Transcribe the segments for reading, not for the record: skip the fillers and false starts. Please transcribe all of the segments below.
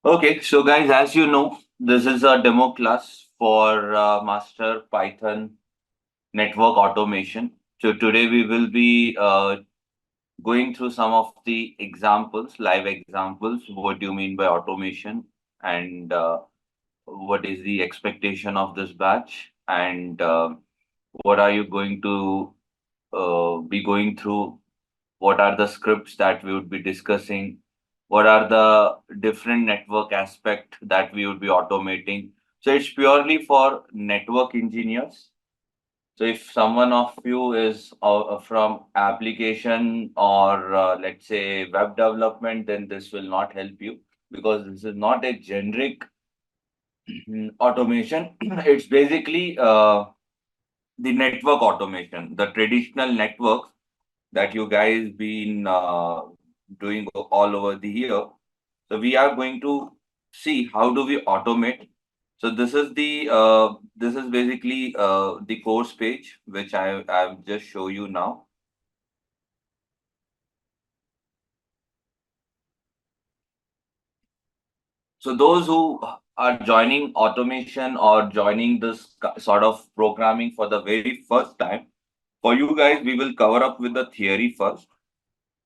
Okay, so guys, as you know, this is a demo class for Master Python Network Automation. So today we will be going through some of the examples, live examples. What do you mean by automation, and what is the expectation of this batch, and what are you going to be going through? What are the scripts that we would be discussing? What are the different network aspect that we would be automating? So it's purely for network engineers. So if someone of you is from application or let's say web development, then this will not help you because this is not a generic automation. It's basically the network automation, the traditional networks that you guys been doing all over the year. So we are going to see how do we automate. So this is basically the course page which I've just show you now. So those who are joining automation or joining this sort of programming for the very first time, for you guys, we will cover up with the theory first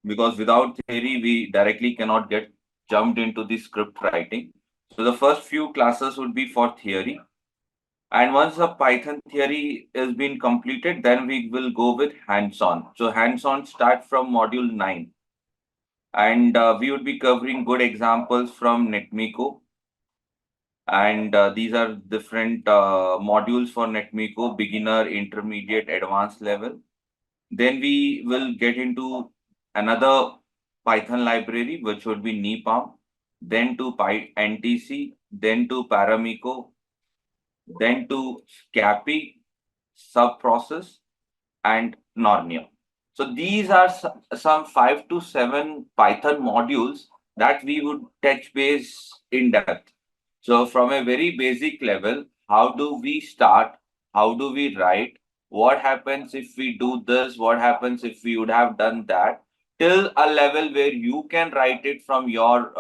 because without theory, we directly cannot get jumped into the script writing. So the first few classes would be for theory. And once the Python theory is been completed, then we will go with hands-on. So hands-on start from module 9. And we would be covering good examples from NetMiko. And these are different modules for NetMiko, beginner, intermediate, advanced level. Then we will get into another Python library, which would be NEPAM, then to PyNTC, then to Paramiko, then to Scapy, subprocess, and Norneo. So these are some 5 to 7 Python modules that we would touch base in depth. So from a very basic level, how do we start? How do we write? What happens if we do this? What happens if we would have done that? Till a level where you can write it from your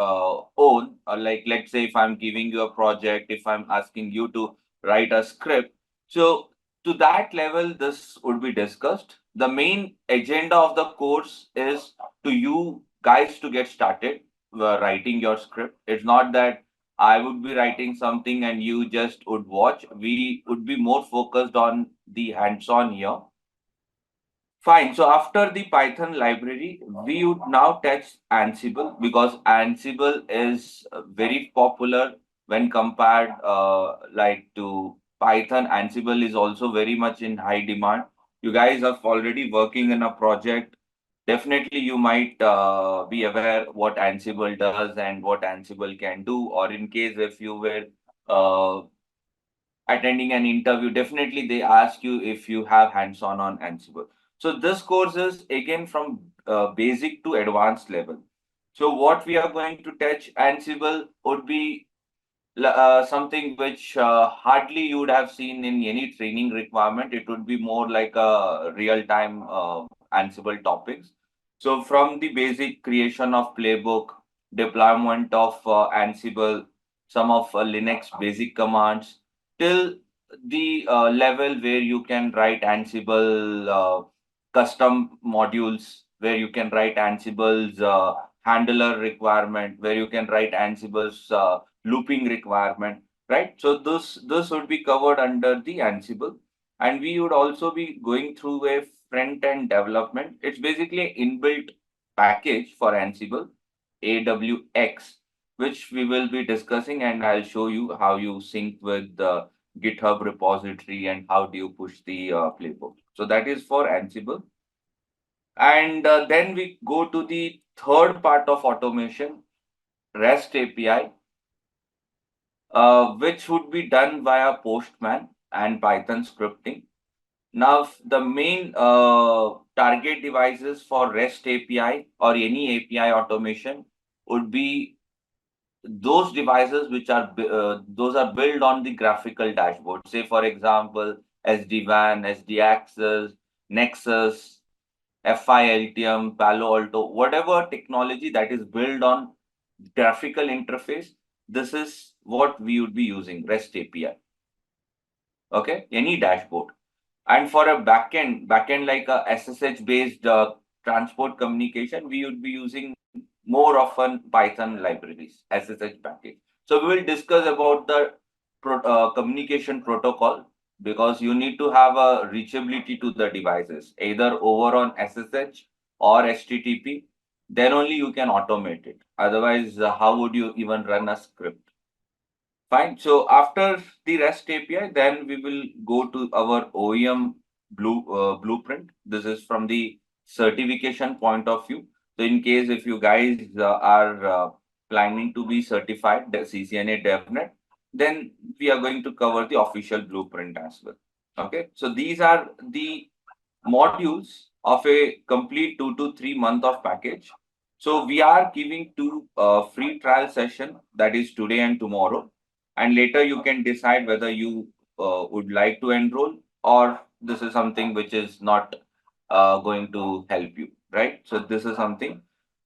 own. Like let's say if I'm giving you a project, if I'm asking you to write a script. So to that level, this would be discussed. The main agenda of the course is to you guys to get started writing your script. It's not that I would be writing something and you just would watch. We would be more focused on the hands-on here. Fine. So after the Python library, we would now touch Ansible because Ansible is very popular when compared like to Python. Ansible is also very much in high demand. You guys are already working in a project. Definitely, you might be aware what Ansible does and what Ansible can do. Or in case if you were uh, attending an interview, definitely they ask you if you have hands-on on Ansible. So this course is again from basic to advanced level. So what we are going to touch Ansible would be something which hardly you would have seen in any training requirement. It would be more like a real-time Ansible topics. So from the basic creation of playbook, deployment of Ansible, some of Linux basic commands, till the level where you can write Ansible custom modules, where you can write Ansible's handler requirement, where you can write Ansible's looping requirement, right? So this would be covered under the Ansible, and we would also be going through a front end development. It's basically an inbuilt package for Ansible, AWX, which we will be discussing, and I'll show you how you sync with the GitHub repository and how do you push the playbook. So that is for Ansible. And then we go to the third part of automation, REST API, which would be done via Postman and Python scripting. Now, the main target devices for REST API or any API automation would be those devices which are those are built on the graphical dashboard. Say, for example, SD-WAN, SD-Access, Nexus, FI Altium, Palo Alto, whatever technology that is built on graphical interface, this is what we would be using, REST API. Okay, any dashboard. And for a backend like a SSH based transport communication, we would be using more often Python libraries, SSH package. So we will discuss about the communication protocol, because you need to have a reachability to the devices, either over on SSH or HTTP. Then only you can automate it. Otherwise, how would you even run a script? Fine. So after the REST API, then we will go to our OEM blueprint. This is from the certification point of view. So in case if you guys are planning to be certified the CCNA DevNet, then we are going to cover the official blueprint as well. Okay. So these are the modules of a complete 2 to 3 month of package. So we are giving two free trial session, that is today and tomorrow, and later you can decide whether you would like to enroll, or this is something which is not going to help you, right? So this is something,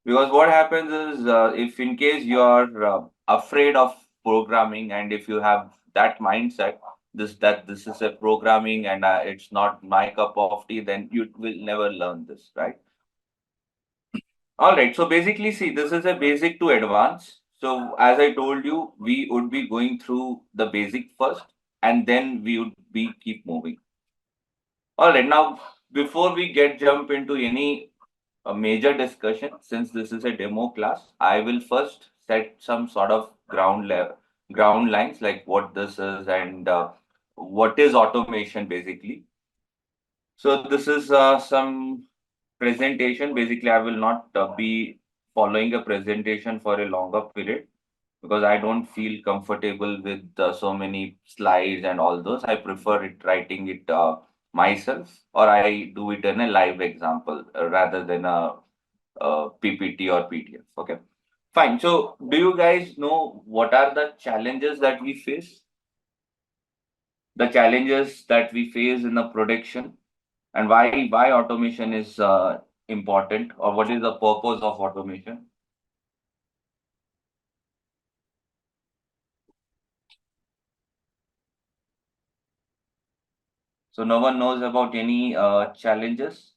because what happens is if in case you are afraid of programming, and if you have that mindset this is a programming and it's not my cup of tea, then you will never learn this, right? All right. So basically, see, this is a basic to advance. So as I told you, we would be going through the basic first, and then we would be keep moving. All right. Now, before we get jump into any major discussion, since this is a demo class, I will first set some sort of ground lines, like what this is and what is automation basically. So this is some presentation. Basically, I will not be following a presentation for a longer period, because I don't feel comfortable with so many slides and all those. I prefer it writing it myself, or I do it in a live example rather than a, PPT or PDF. Okay, fine. So, do you guys know what are the challenges that we face? The challenges that we face in the production, and why automation is important, or what is the purpose of automation? So no one knows about any challenges.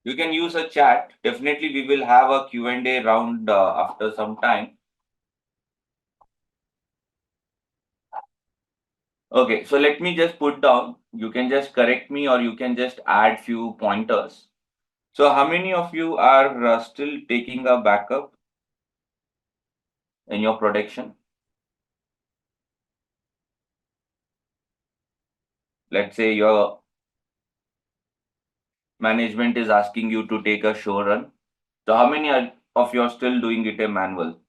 You can use a chat. Definitely, we will have a Q&A round after some time. Okay, so let me just put down. You can just correct me, or you can just add few pointers. So how many of you are still taking a backup in your production? Let's say your management is asking you to take a show run. So how many of you are still doing it a manual?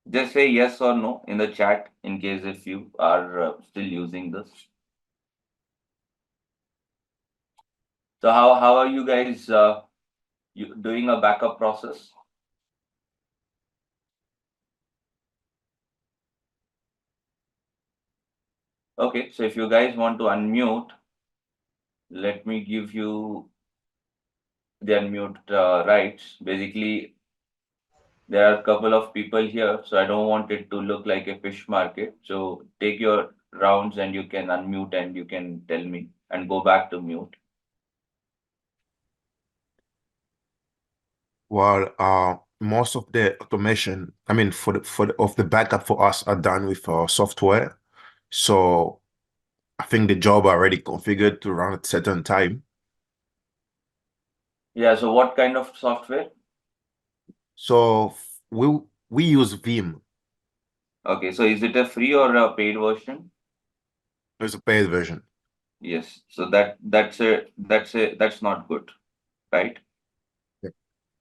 Just say yes or no in the chat in case if you are still using this. So how are you guys doing a backup process? Okay, so if you guys want to unmute, let me give you the unmute rights. Basically, there are a couple of people here, so I don't want it to look like a fish market. So take your rounds and you can unmute and you can tell me and go back to mute. Well, most of the automation, I mean, of the backup for us are done with software. So I think the job already configured to run at certain time. Yeah, so what kind of software? So we use Vim. Okay, so is it a free or a paid version? It's a paid version. Yes, so that's not good, right? Yep.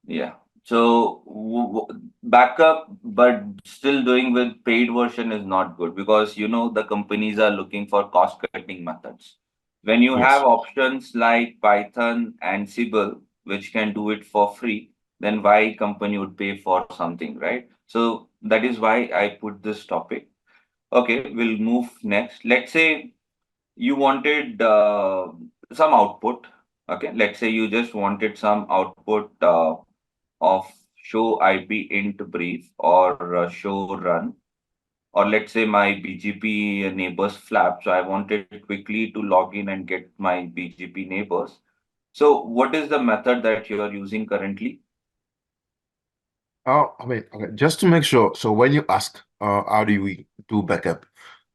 Yeah. So backup, but still doing with paid version is not good, because the companies are looking for cost cutting methods. When you have Yes. options like Python, Ansible, which can do it for free, then why company would pay for something, right? So that is why I put this topic. Okay, we'll move next. Let's say you wanted some output. Okay, let's say you just wanted some output of show IP int brief or show run, or let's say my BGP neighbors flap. So I wanted quickly to log in and get my BGP neighbors. So what is the method that you are using currently? Oh, I mean, okay, just to make sure. So when you ask, how do we do backup?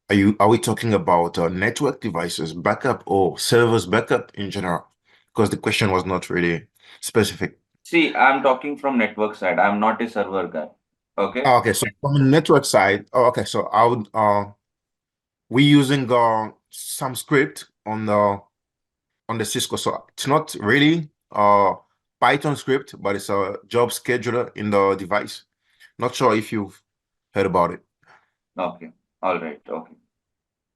Are we talking about network devices backup or servers backup in general? Because the question was not really specific. See, I'm talking from network side. I'm not a server guy. Okay. Okay, so from the network side, oh, okay, so I would we using some script on the Cisco. So it's not really Python script, but it's a job scheduler in the device. Not sure if you've heard about it. Okay. All right. Okay.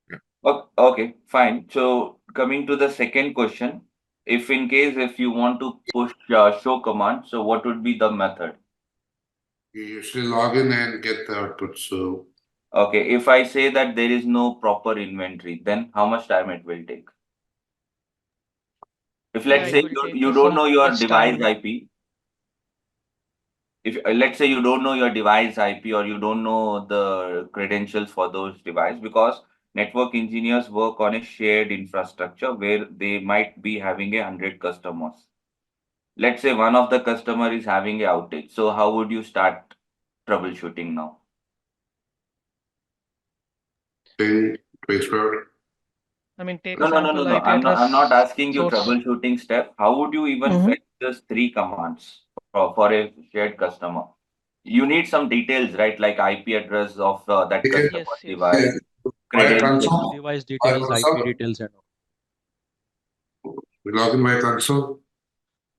Yeah. Okay, fine. So coming to the second question, if in case if you want to push show command, so what would be the method? You usually log in and get the output. So Okay, if I say that there is no proper inventory, then how much time it will take? If Yeah, let's it say will take you some don't know much your device time. IP, if let's say you don't know your device IP or you don't know the credentials for those device, because network engineers work on a shared infrastructure where they might be having 100 customers. Let's say one of the customer is having a outage. So how would you start troubleshooting now? ping expert. I mean, take a No, no, no, no, sample no. IP I'm not address asking you source. troubleshooting step. How would you even Mm-hmm. fetch just three commands for a shared customer? You need some details, right? Like IP address of that You can customer Yes, yes. device, via credentials. console. Device Via details, IP console. details, and all. We log in via console.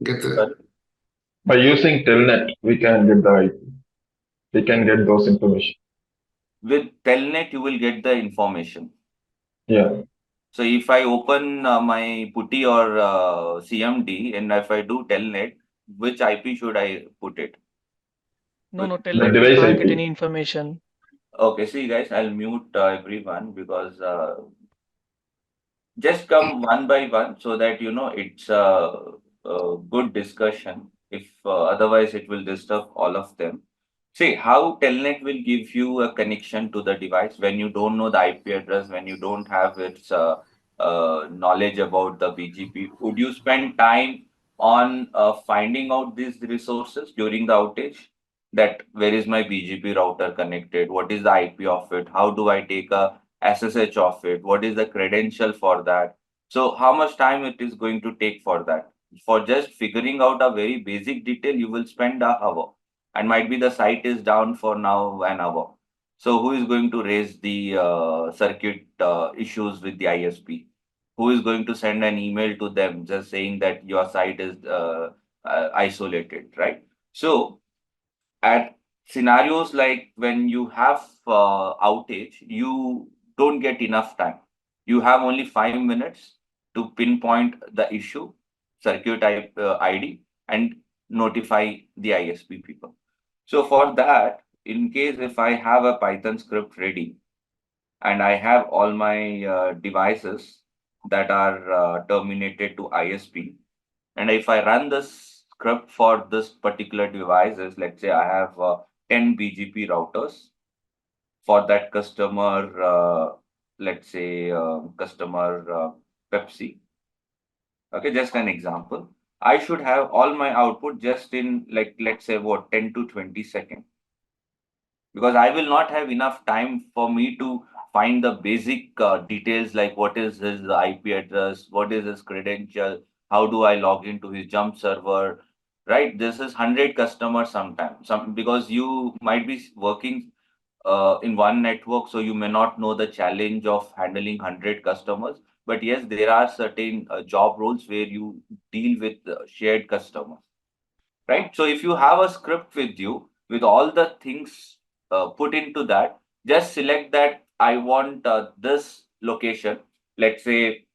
Get the Sorry. By using Telnet, we can get the IP. We can get those information. With Telnet, you will get the information. Yeah. So if I open my putty or CMD and if I do Telnet, which IP should I put it? No, no, The telnet we device can't get IP. any information. Okay, see guys, I'll mute everyone because just come one by one so that you know it's a good discussion. If otherwise, it will disturb all of them. See how Telnet will give you a connection to the device when you don't know the IP address, when you don't have its knowledge about the BGP. Would you spend time on finding out these resources during the outage? That where is my BGP router connected? What is the IP of it? How do I take a SSH of it? What is the credential for that? So how much time it is going to take for that? For just figuring out a very basic detail, you will spend an hour, and might be the site is down for now an hour. So who is going to raise the circuit issues with the ISP? Who is going to send an email to them just saying that your site is isolated, right? So at scenarios like when you have outage, you don't get enough time. You have only 5 minutes to pinpoint the issue, circuit type ID, and notify the ISP people. So for that, in case if I have a Python script ready and I have all my devices that are terminated to ISP, and if I run this script for this particular devices, let's say I have 10 BGP routers for that customer, let's say customer Pepsi. Okay, just an example. I should have all my output just in like, let's say what, 10 to 20 seconds, because I will not have enough time for me to find the basic details like what is his IP address, what is his credential, how do I log into his jump server, right? This is 100 customers sometimes, some because you might be working in one network, so you may not know the challenge of handling 100 customers. But yes, there are certain job roles where you deal with shared customers, right? So if you have a script with you with all the things put into that, just select that I want this location, let's say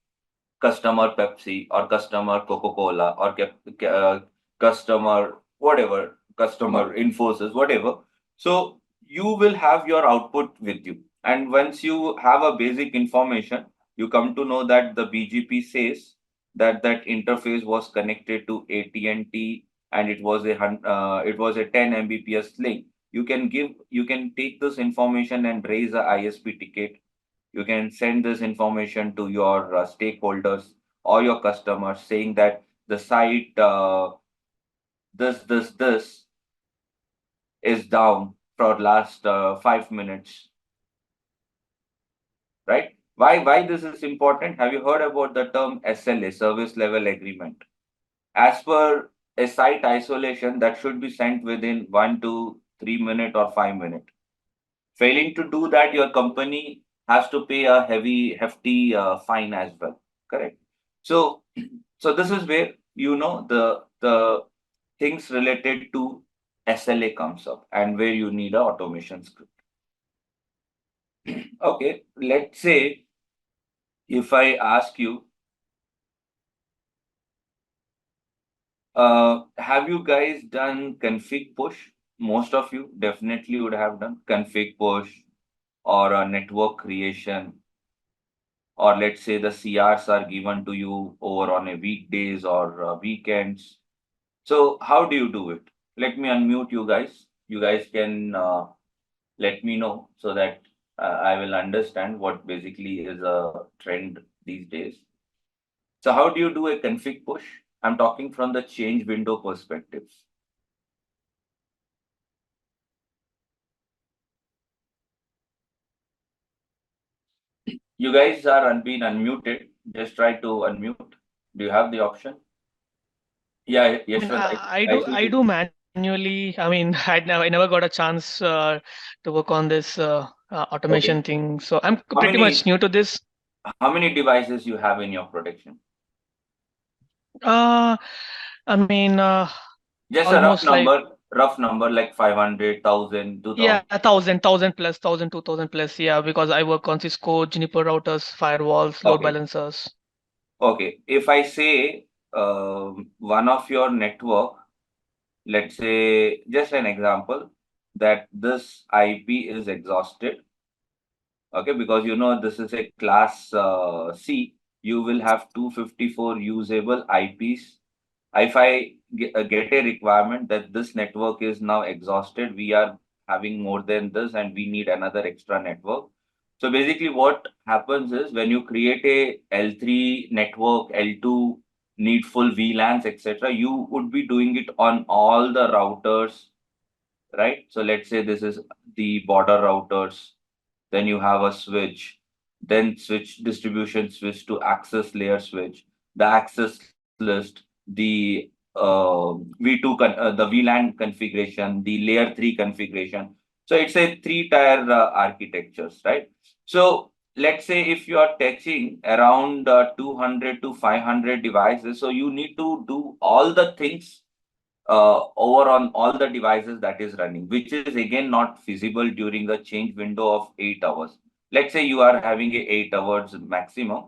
customer Pepsi or customer Coca-Cola or customer whatever, customer Infosys, whatever. So you will have your output with you. And once you have a basic information, you come to know that the BGP says that interface was connected to AT&T and it was a 10 Mbps link. You can take this information and raise a ISP ticket. You can send this information to your stakeholders or your customers saying that the site this is down for last 5 minutes, right? Why this is important? Have you heard about the term SLA, service level agreement? As per a site isolation, that should be sent within 1 to 3 minutes or 5 minutes. Failing to do that, your company has to pay a hefty fine as well. Correct. So, so this is where the things related to SLA comes up and where you need a automation script. Okay, let's say if I ask you, have you guys done config push? Most of you definitely would have done config push or a network creation, or let's say the CRs are given to you over on a weekdays or weekends. So how do you do it? Let me unmute you guys. You guys can let me know so that I will understand what basically is a trend these days. So how do you do a config push? I'm talking from the change window perspective. You guys are being unmuted. Just try to unmute. Do you have the option? Yeah, I mean, Yashwant, I see I you. do manually. I mean, I never got a chance to work on this automation Okay. thing. So I'm How pretty much many new to this. how many devices you have in your protection? Uh, I mean, Just a almost like, rough number like 500, 1,000, yeah, 2,000. 1,000 plus, 1,000, 2,000 plus. Yeah, because I work on Cisco, Juniper routers, firewalls, load Okay. balancers. Okay. If I say one of your network, let's say just an example, that this IP is exhausted. Okay, because this is a class C, you will have 254 usable IPs. If I get a requirement that this network is now exhausted, we are having more than this and we need another extra network. So basically what happens is when you create a L3 network, L2 need full VLANs, etc., you would be doing it on all the routers, right? So let's say this is the border routers, then you have a switch, then switch distribution switch to access layer switch, the access list, the the VLAN configuration, the layer 3 configuration. So it's a three-tier architectures, right? So let's say if you are touching around 200 to 500 devices, so you need to do all the things over on all the devices that is running, which is again not feasible during the change window of 8 hours. Let's say you are having a 8 hours maximum,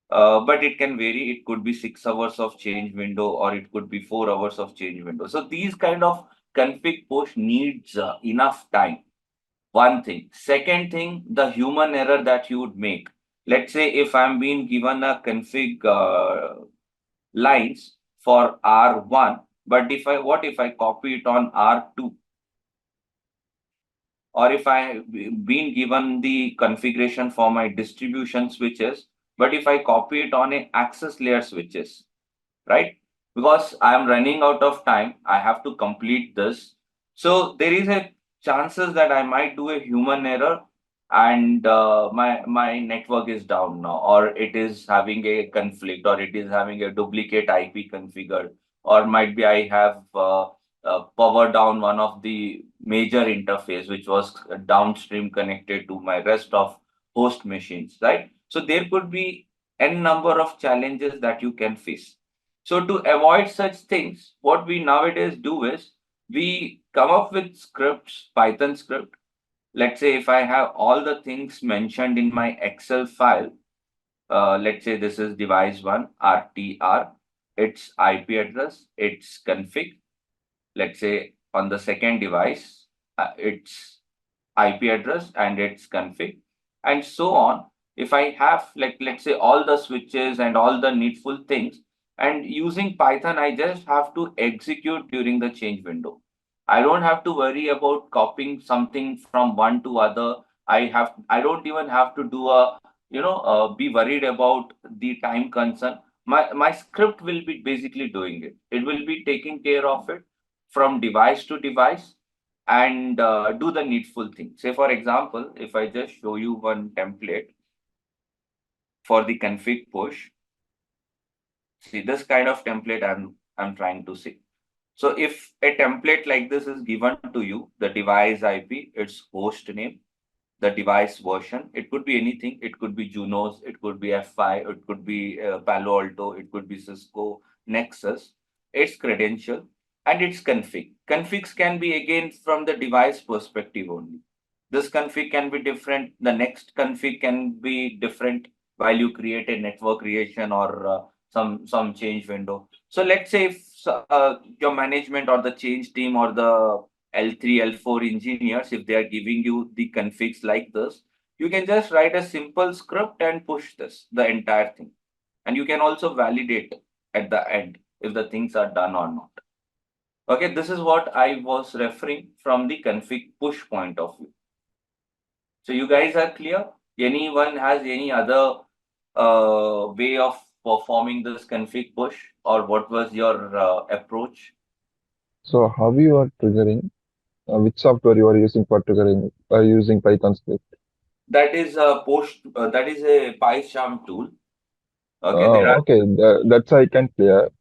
but it can vary. It could be 6 hours of change window, or it could be 4 hours of change window. So these kind of config push needs enough time. One thing. Second thing, the human error that you would make. Let's say if I'm being given a config lines for R1, but what if I copy it on R2? Or if I been given the configuration for my distribution switches, but if I copy it on a access layer switches, right? Because I am running out of time, I have to complete this. So there is a chances that I might do a human error and my network is down now, or it is having a conflict, or it is having a duplicate IP configured, or might be I have power down one of the major interface which was downstream connected to my rest of host machines, right? So there could be n number of challenges that you can face. So to avoid such things, what we nowadays do is we come up with scripts, Python script. Let's say if I have all the things mentioned in my Excel file, let's say this is device one, RTR, its IP address, its config. Let's say on the second device, its IP address and its config, and so on. If I have, like, let's say, all the switches and all the needful things, and using Python, I just have to execute during the change window. I don't have to worry about copying something from one to other. I don't even have to do a, be worried about the time concern. My script will be basically doing it. It will be taking care of it from device to device, and do the needful thing. Say, for example, if I just show you one template for the config push, see this kind of template I'm trying to see. So if a template like this is given to you, the device IP, its host name, the device version, it could be anything. It could be Junos, it could be F5, it could be Palo Alto, it could be Cisco, Nexus, its credential, and its config. Configs can be again from the device perspective only. This config can be different. The next config can be different while you create a network creation or some change window. So let's say if your management or the change team or the L3, L4 engineers, if they are giving you the configs like this, you can just write a simple script and push the entire thing. And you can also validate at the end if the things are done or not. Okay, this is what I was referring from the config push point of view. So you guys are clear? Anyone has any other way of performing this config push, or what was your approach? So how you are triggering? Which software you are using for triggering? Using Python script. That is a that is a PyCharm tool. Okay, there are. Okay, that's I can clear.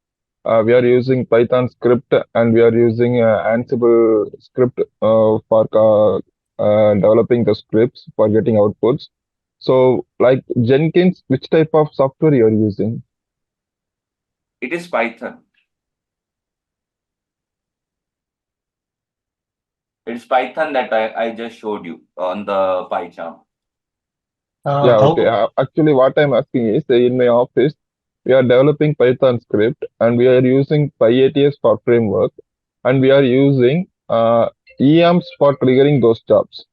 We are using Python script and we are using Ansible script for developing the scripts for getting outputs. So, like Jenkins, which type of software you are using? It is Python. It's Python that I just showed you on the PyCharm. Yeah, How okay. Actually, what I'm asking is in my office, we are developing Python script and we are using PyATS for framework and we are using EAMs for triggering those jobs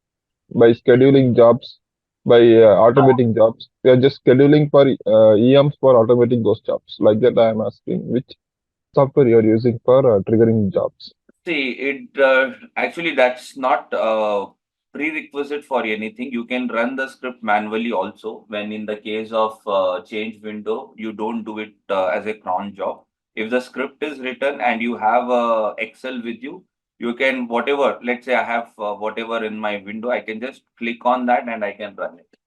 by scheduling jobs, by automating jobs. We are just scheduling for EAMs for automating those jobs. Like that, I am asking which software you are using for triggering jobs. See, it actually that's not prerequisite for anything. You can run the script manually also. When in the case of change window, you don't do it as a cron job. If the script is written and you have Excel with you, you can whatever. Let's say I have whatever in my window, I can just click on that and I can run it.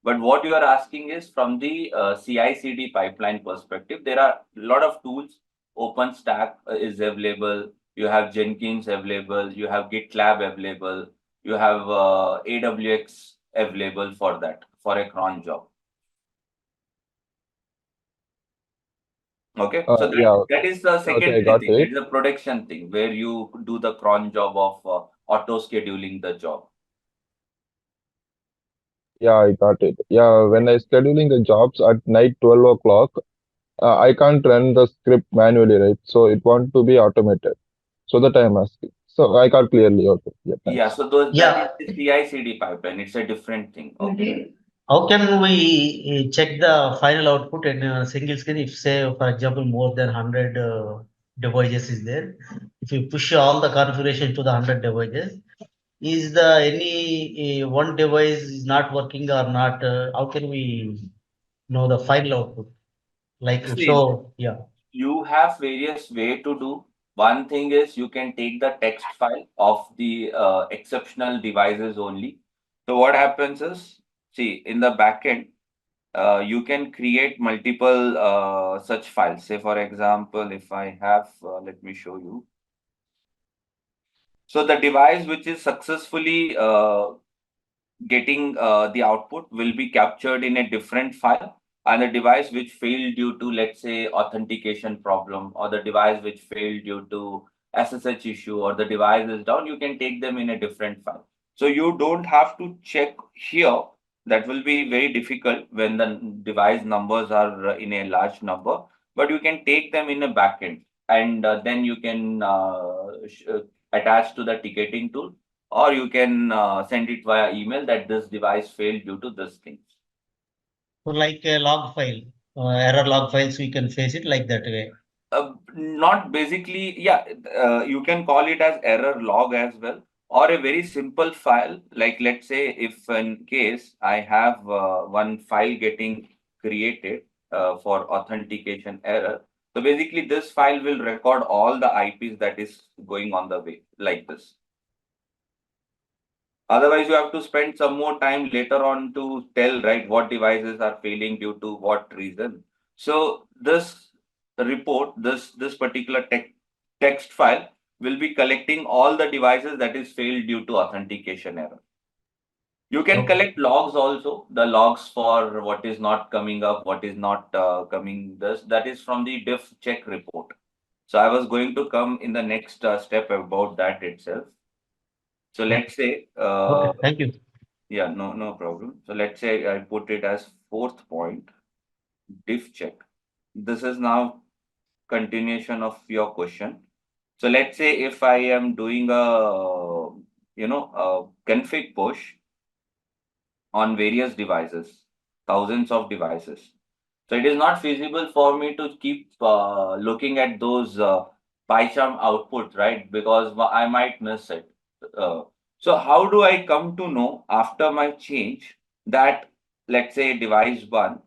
But what you are asking is from the CI/CD pipeline perspective, there are a lot of tools. OpenStack is available. You have Jenkins available. You have GitLab available. You have AWX available for that, for a cron job. Okay, so Yeah, that is the okay, I secondary got thing. That it. is a production thing where you do the cron job of auto scheduling the job. Yeah, I got it. Yeah, when I scheduling the jobs at night 12 o'clock, I can't run the script manually, right? So it want to be automated. So that I am asking. So I got clearly. Okay. Yeah, Yeah, thanks. so that is yeah, the CI/CD pipeline. It's a different thing. Okay. how can we check the final output in a single screen if say for example more than 100 devices is there? If you push all the configuration to the 100 devices, is the any one device is not working or not? How can we know the final output? Like See, so, yeah. you have various way to do. One thing is you can take the text file of the exceptional devices only. So what happens is, see, in the backend, you can create multiple such files. Say, for example, if I have, let me show you. So the device which is successfully getting the output will be captured in a different file, and the device which failed due to, let's say, authentication problem, or the device which failed due to SSH issue, or the device is down, you can take them in a different file. So you don't have to check here. That will be very difficult when the device numbers are in a large number, but you can take them in a backend, and then you can attach to the ticketing tool, or you can send it via email that this device failed due to this thing. So like a log file, error log files, we can face it like that way. Not basically, yeah, you can call it as error log as well, or a very simple file. Like, let's say, if in case I have one file getting created for authentication error. So basically, this file will record all the IPs that is going on the way, like this. Otherwise, you have to spend some more time later on to tell, right, what devices are failing due to what reason. So this report, this particular text file will be collecting all the devices that is failed due to authentication error. You can Okay. collect logs also, the logs for what is not coming up, what is not coming. This that is from the diff check report. So I was going to come in the next step about that itself. So let's say, Okay, thank you. yeah, no problem. So let's say I put it as fourth point, diff check. This is now continuation of your question. So let's say if I am doing a config push on various devices, thousands of devices. So it is not feasible for me to keep looking at those PyCharm outputs, right? Because I might miss it. Uh, so how do I come to know after my change that, let's say, device one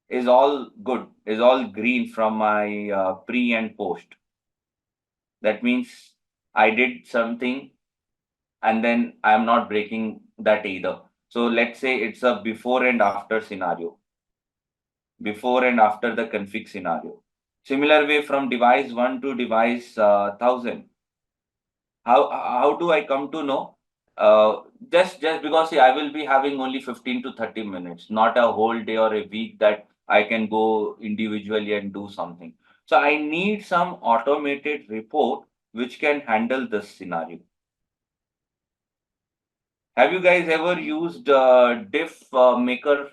is all good, is all green from my pre and post? That means I did something and then I'm not breaking that either. So let's say it's a before and after scenario, before and after the config scenario. Similar way from device 1 to device 1000. How do I come to know? Just because, see, I will be having only 15 to 30 minutes, not a whole day or a week that I can go individually and do something. So I need some automated report which can handle this scenario. Have you guys ever used diff maker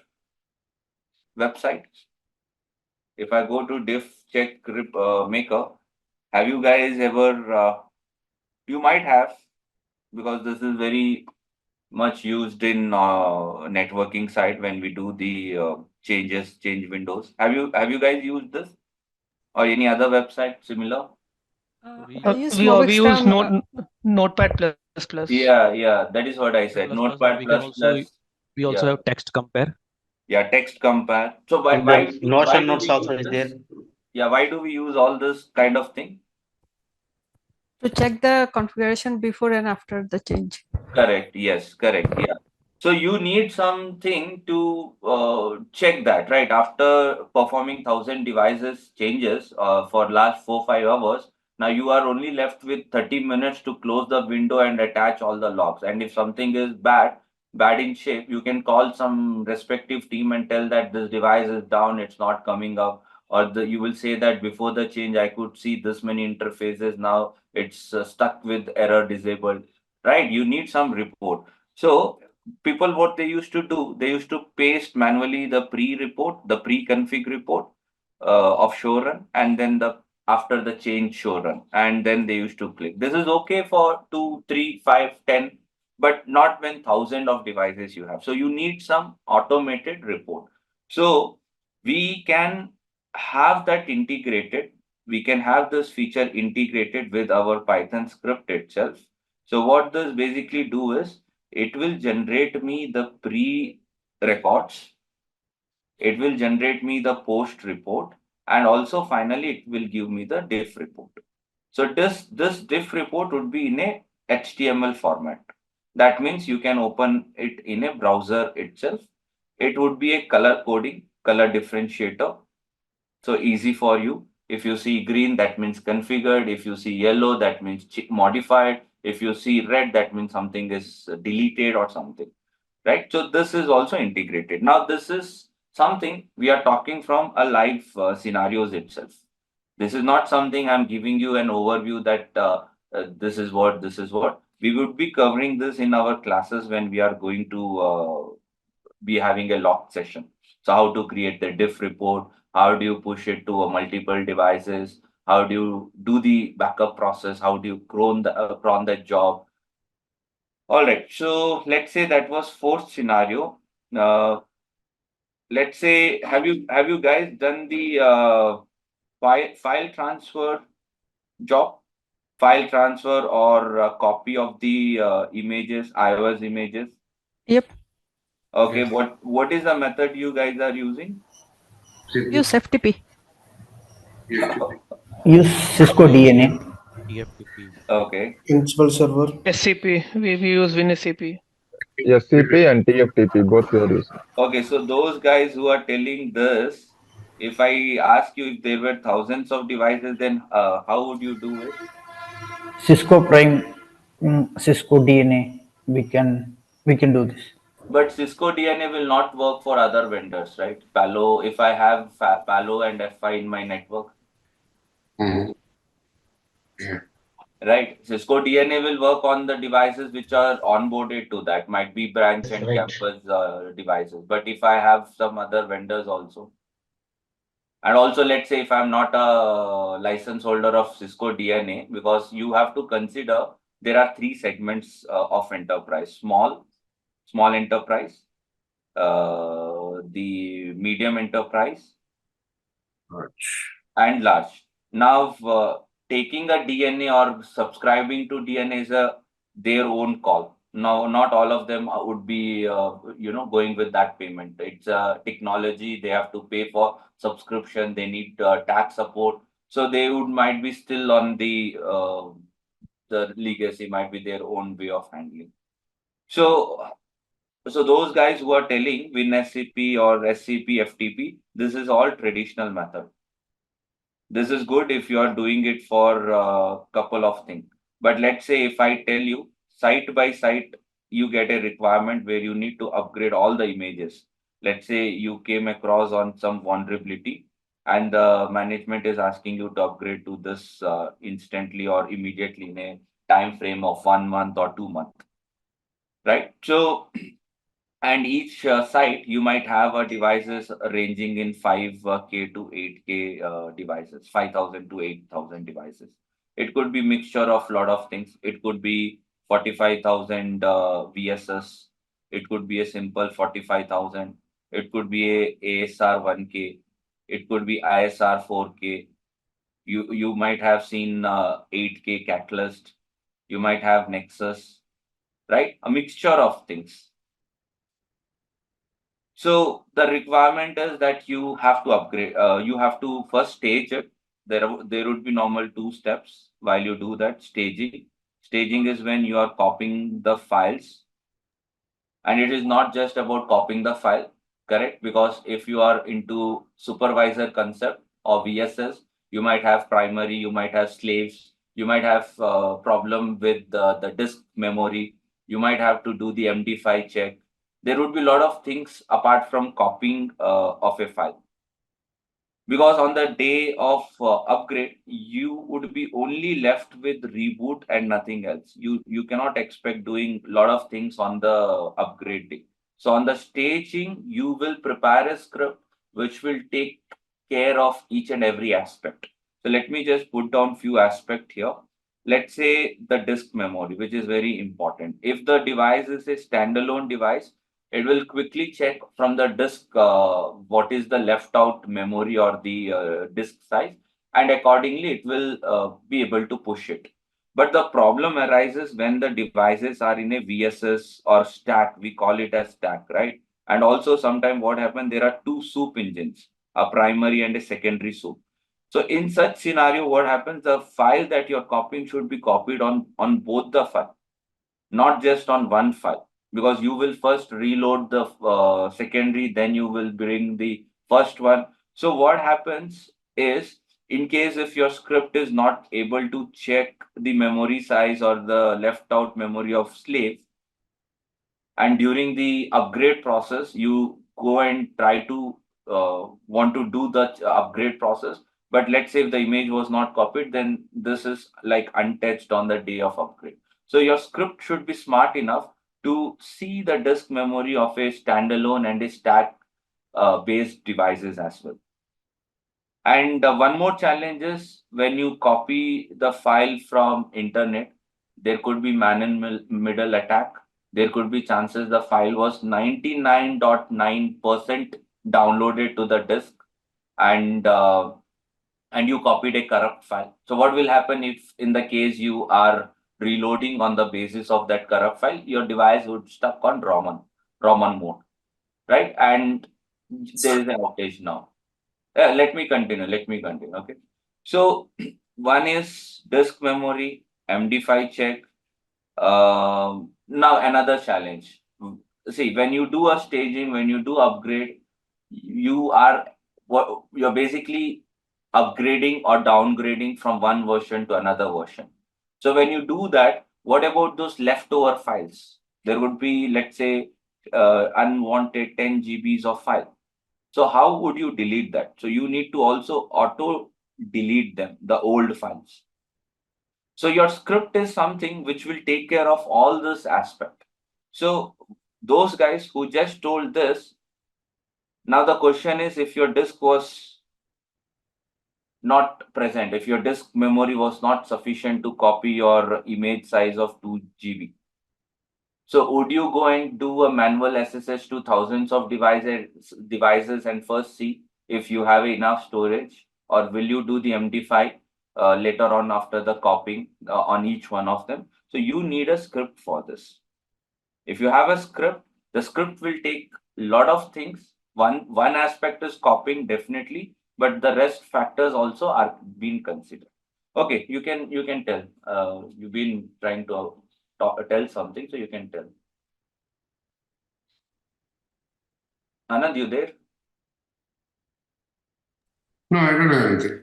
website? If I go to diff check maker, have you guys ever? You might have, because this is very much used in networking side when we do the change windows. Have you guys used this or any other website similar? We Uh, use we we use Mobixtam. Notepad plus plus. Yeah, that is what I Notepad said. plus plus, and Notepad we can plus also plus. we also Yeah, have text compare. yeah, text compare. So why The why Notion do notes we also use is this? there. Yeah, why do we use all this kind of thing? To check the configuration before and after the change. Correct. Yes, correct. Yeah. So you need something to check that, right? After performing 1,000 devices changes for last 4-5 hours, now you are only left with 30 minutes to close the window and attach all the logs. And if something is bad in shape, you can call some respective team and tell that this device is down, it's not coming up. Or you will say that before the change, I could see this many interfaces. Now it's stuck with error disabled, right? You need some report. So people, what they used to do, they used to paste manually the pre-report, the pre-config report of show run, and then the after the change show run, and then they used to click. This is okay for 2, 3, 5, 10, but not when thousand of devices you have. So you need some automated report. So we can have that integrated. We can have this feature integrated with our Python script itself. So what this basically do is it will generate me the pre records, it will generate me the post report, and also finally it will give me the diff report. So this diff report would be in a HTML format. That means you can open it in a browser itself. It would be a color coding, color differentiator, so easy for you. If you see green, that means configured. If you see yellow, that means modified. If you see red, that means something is deleted or something, right? So this is also integrated. Now, this is something we are talking from a live scenarios itself. This is not something I'm giving you an overview that this is what. We would be covering this in our classes when we are going to be having a locked session. So how to create the diff report, how do you push it to multiple devices, how do you do the backup process, how do you cron the job. All right, so let's say that was fourth scenario. Uh, let's say, have you guys done the file transfer job? File transfer or a copy of the images, iOS images? Yep. Okay, Yes. what is the method you guys are using? Use FTP. Use Cisco DNA. TFTP. Okay. Ansible server. SCP. We use WinSCP. SCP and TFTP, both we are using. Okay, so those guys who are telling this, if I ask you if there were thousands of devices, then how would you do it? Cisco Prime, Cisco DNA. We can do this. But Cisco DNA will not work for other vendors, right? Palo, if I have Palo and F5 in my network, Mhm. Yeah. right? Cisco DNA will work on the devices which are onboarded to that, might be branch That's and right. campus devices. But if I have some other vendors also, and also let's say if I'm not a license holder of Cisco DNA, because you have to consider there are three segments of enterprise: small enterprise, the medium enterprise, Much. and large. Now, taking a DNA or subscribing to DNA is their own call. Now, not all of them would be, going with that payment. It's a technology. They have to pay for subscription. They need tax support. So they would might be still on the legacy. Might be their own way of handling. So, so those guys who are telling WinSCP or SCP, FTP, this is all traditional method. This is good if you are doing it for a couple of things. But let's say if I tell you site by site, you get a requirement where you need to upgrade all the images. Let's say you came across on some vulnerability and the management is asking you to upgrade to this instantly or immediately in a time frame of 1 month or 2 months, right? So and each site you might have devices ranging in 5K to 8K devices, 5,000 to 8,000 devices. It could be mixture of lot of things. It could be 45,000 VSS. It could be a simple 45,000. It could be a ASR 1K. It could be ISR 4K. You might have seen 8K Catalyst. You might have Nexus, right? A mixture of things. So the requirement is that you have to upgrade. You have to first stage it. There would be normal two steps while you do that staging. Staging is when you are copying the files, and it is not just about copying the file, correct? Because if you are into supervisor concept or VSS, you might have primary, you might have slaves, you might have problem with the disk memory. You might have to do the MD5 check. There would be a lot of things apart from copying of a file, because on the day of upgrade you would be only left with reboot and nothing else. You cannot expect doing a lot of things on the upgrade day. So on the staging you will prepare a script which will take care of each and every aspect. So let me just put down few aspects here. Let's say the disk memory, which is very important. If the device is a standalone device, it will quickly check from the disk what is the left out memory or the disk size, and accordingly it will be able to push it. But the problem arises when the devices are in a VSS or stack. We call it as stack, right? And also sometimes what happens, there are two soup engines, a primary and a secondary soup. So in such scenario, what happens, the file that you're copying should be copied on both the file, not just on one file, because you will first reload the secondary, then you will bring the first one. So what happens is, in case if your script is not able to check the memory size or the left out memory of slave, and during the upgrade process you go and try to want to do the upgrade process, but let's say if the image was not copied, then this is like untouched on the day of upgrade. So your script should be smart enough to see the disk memory of a standalone and a stack based devices as well. And one more challenge is when you copy the file from internet, there could be man in middle attack. There could be chances the file was 99.9% downloaded to the disk, and you copied a corrupt file. So what will happen if in the case you are reloading on the basis of that corrupt file, your device would stuck on Roman mode, right? And there is an outage now. Let me continue. Let me continue. Okay. So one is disk memory, MD5 check. Now another challenge. See, when you do a staging, when you do upgrade, you are what you're basically upgrading or downgrading from one version to another version. So when you do that, what about those leftover files? There would be, let's say, unwanted 10 GBs of file. So how would you delete that? So you need to also auto delete them, the old files. So your script is something which will take care of all this aspect. So those guys who just told this, now the question is if your disk was not present, if your disk memory was not sufficient to copy your image size of 2 GB. So would you go and do a manual SSH to thousands of devices and first see if you have enough storage, or will you do the MD5 later on after the copying on each one of them? So you need a script for this. If you have a script, the script will take a lot of things. One aspect is copying definitely, but the rest factors also are being considered. Okay, you can tell. You've been trying to tell something, so you can tell. Anand, you there? No, I don't have anything.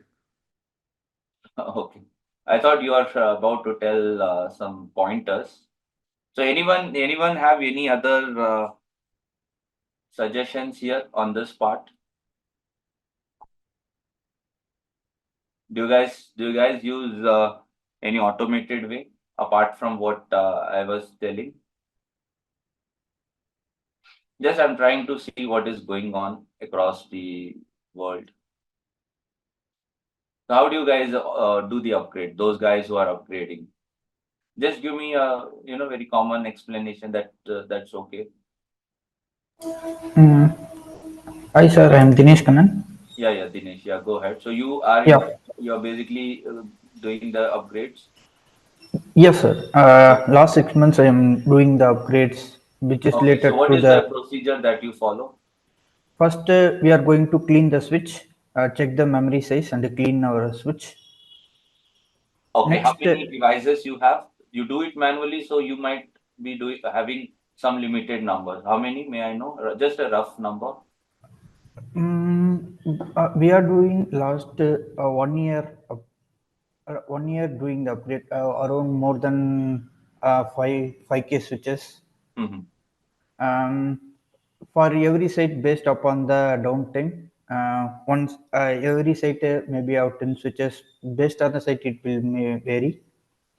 Okay. I thought you are about to tell some pointers. So anyone have any other suggestions here on this part? Do you guys use any automated way apart from what I was telling? Just I'm trying to see what is going on across the world. So how do you guys do the upgrade? Those guys who are upgrading, just give me a very common explanation that's okay. Hi, sir. I am Dinesh Kannan. Yeah, Dinesh. Yeah, go ahead. So Yeah. you're basically doing the upgrades. Yes, sir. Last 6 months, I am doing the upgrades, which is Okay. So related what to is the the procedure that you follow? first. We are going to clean the switch, check the memory size, and clean our switch. Okay. How Next, many devices you have? You do it manually, so you might be having some limited numbers. How many? May I know? Just a rough number. we are doing last 1 year. 1 year doing the upgrade around more than 5K switches. Mm-hmm. For every site based upon the downtime. Once every site maybe have 10 switches. Based on the site, it will may vary.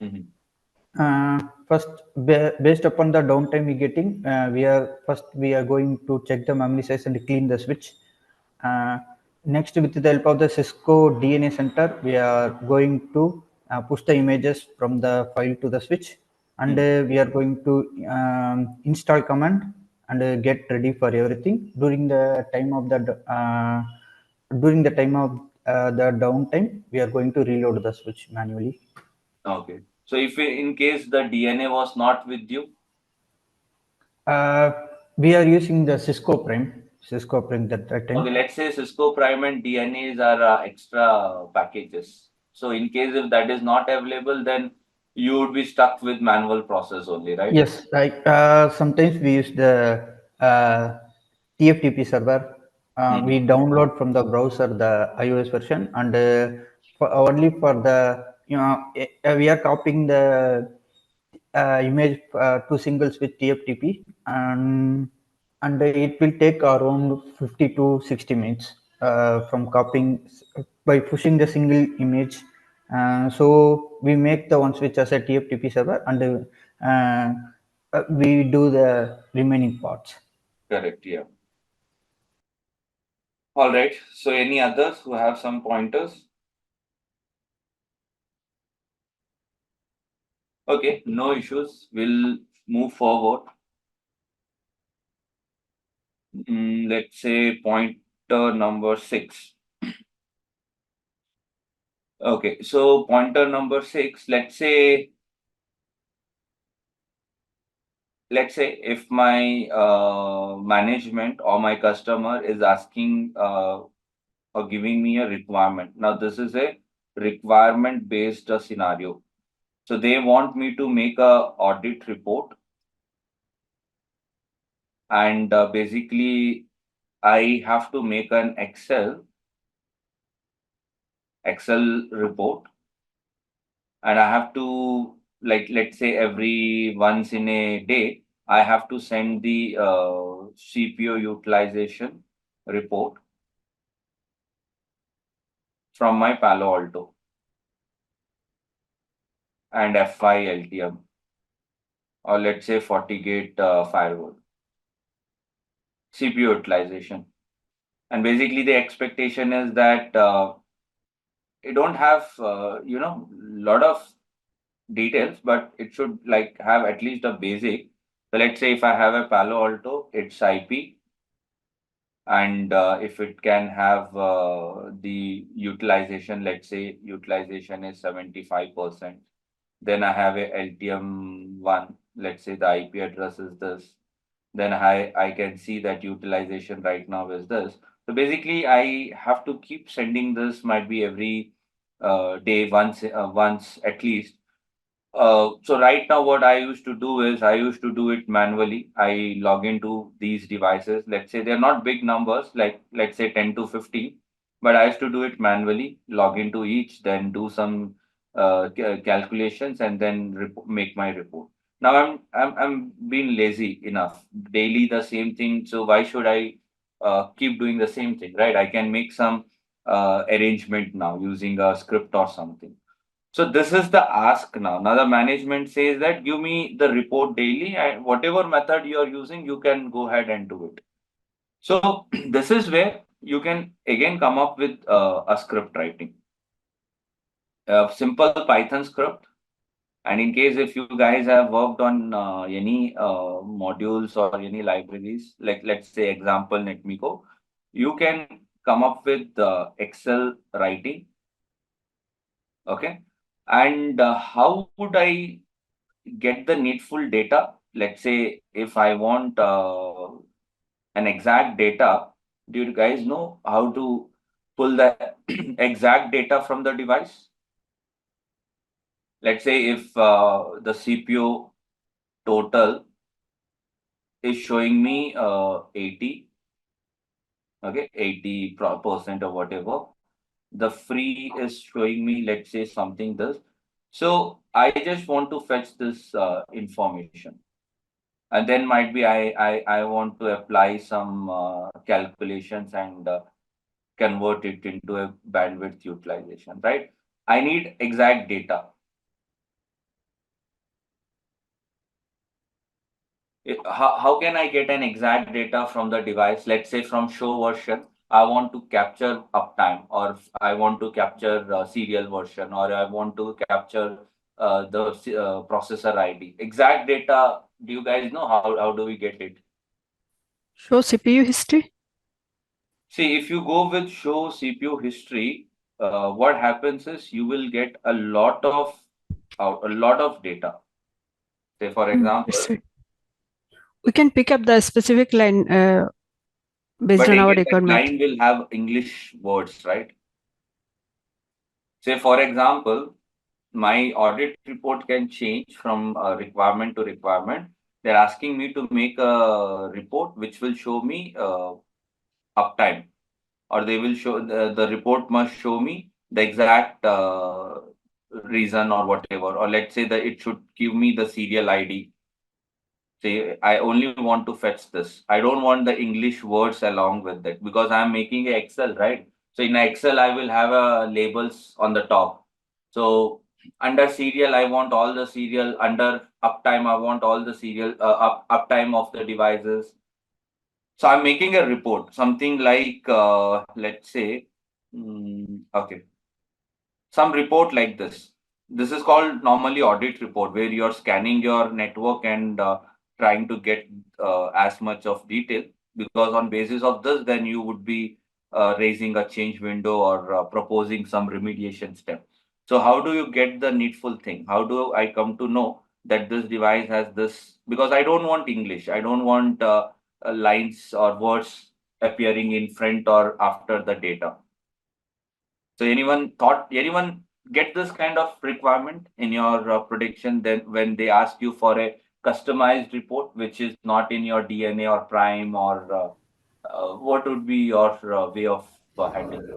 Mm-hmm. First, based upon the downtime we getting, we are going to check the memory size and clean the switch. Next, with the help of the Cisco DNA center, we are going to push the images from the file to the switch, and we are going to install command and get ready for everything during the time of the downtime. We are going to reload the switch manually. Okay. So if in case the DNA was not with you, Uh, we are using the Cisco Prime that time. okay, let's say Cisco Prime and DNAs are extra packages. So in case if that is not available, then you would be stuck with manual process only, right? Yes, like sometimes we use the TFTP server. We download from the browser the iOS version, and only for the we are copying the image to singles with TFTP, and it will take around 50 to 60 minutes from copying by pushing the single image. So we make the one switch as a TFTP server, and we do the remaining parts. Correct, yeah. All right. So any others who have some pointers? Okay, no issues. We'll move forward. let's say pointer number 6. Okay, so pointer number 6, let's say if my management or my customer is asking or giving me a requirement. Now, this is a requirement based scenario. So they want me to make a audit report, and basically I have to make an Excel report, and I have to, like, let's say every once in a day, I have to send the CPU utilization report from my Palo Alto and F5 LTM, or let's say 40 gate firewall CPU utilization. And basically the expectation is that you don't have lot of details, but it should like have at least a basic. So let's say if I have a Palo Alto, its IP, and if it can have the utilization, let's say utilization is 75%, then I have a LTM1, let's say the IP address is this, then I can see that utilization right now is this. So basically I have to keep sending this, might be every day, once at least. So right now, what I used to do is I used to do it manually. I log into these devices. Let's say they're not big numbers, like let's say 10 to 15, but I used to do it manually, log into each, then do some calculations, and then make my report. Now I'm being lazy enough. Daily the same thing. So why should I keep doing the same thing, right? I can make some arrangement now using a script or something. So this is the ask now. Now the management says that give me the report daily, and whatever method you are using, you can go ahead and do it. So this is where you can again come up with a script writing, a simple Python script. And in case if you guys have worked on any modules or any libraries, like let's say example NetMiko, you can come up with Excel writing. Okay. And how would I get the needful data? Let's say if I want an exact data, do you guys know how to pull the exact data from the device? Let's say if the CPU total is showing me 80, okay, 80% or whatever. The free is showing me, let's say something this. So I just want to fetch this information. And then might be I want to apply some calculations and convert it into a bandwidth utilization, right? I need exact data. How can I get an exact data from the device? Let's say from show version, I want to capture uptime, or I want to capture serial version, or I want to capture the processor ID. Exact data, do you guys know how do we get it? Show CPU history. See, if you go with show CPU history, what happens is you will get a lot of data. Say, for example, That's it. We can pick up the specific line based but on our again, that requirement. line will have English words, right? Say, for example, my audit report can change from requirement to requirement. They're asking me to make a report which will show me uptime, or they will show the report must show me the exact reason or whatever, or let's say that it should give me the serial ID. Say I only want to fetch this. I don't want the English words along with it, because I'm making a Excel, right? So in Excel, I will have labels on the top. So under serial, I want all the serial. Under uptime, I want all the serial uptime of the devices. So I'm making a report, something like let's say, okay, some report like this. This is called normally audit report, where you're scanning your network and trying to get as much of detail. because on basis of this, then you would be raising a change window or proposing some remediation step. So how do you get the needful thing? How do I come to know that this device has this? Because I don't want English. I don't want lines or words appearing in front or after the data. So anyone get this kind of requirement in your prediction? Then when they ask you for a customized report, which is not in your DNA or Prime, or what would be your way of handling it?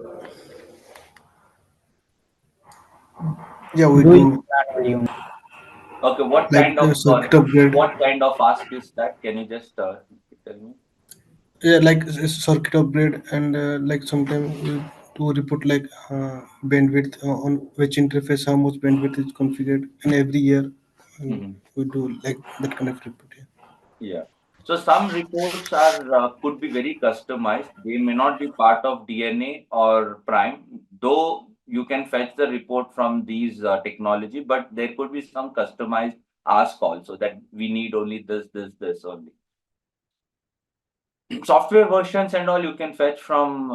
Yeah, we Do it do manually. Okay, like circuit upgrade. what kind of ask is that? Can you just tell me? Yeah, like circuit upgrade and like sometimes we do report like bandwidth on which interface how much bandwidth is configured, and every year Mhm. we do like that kind of report. Yeah. Yeah. So some reports are could be very customized. They may not be part of DNA or Prime, though you can fetch the report from these technology, but there could be some customized ask also that we need only this only. Software versions and all you can fetch from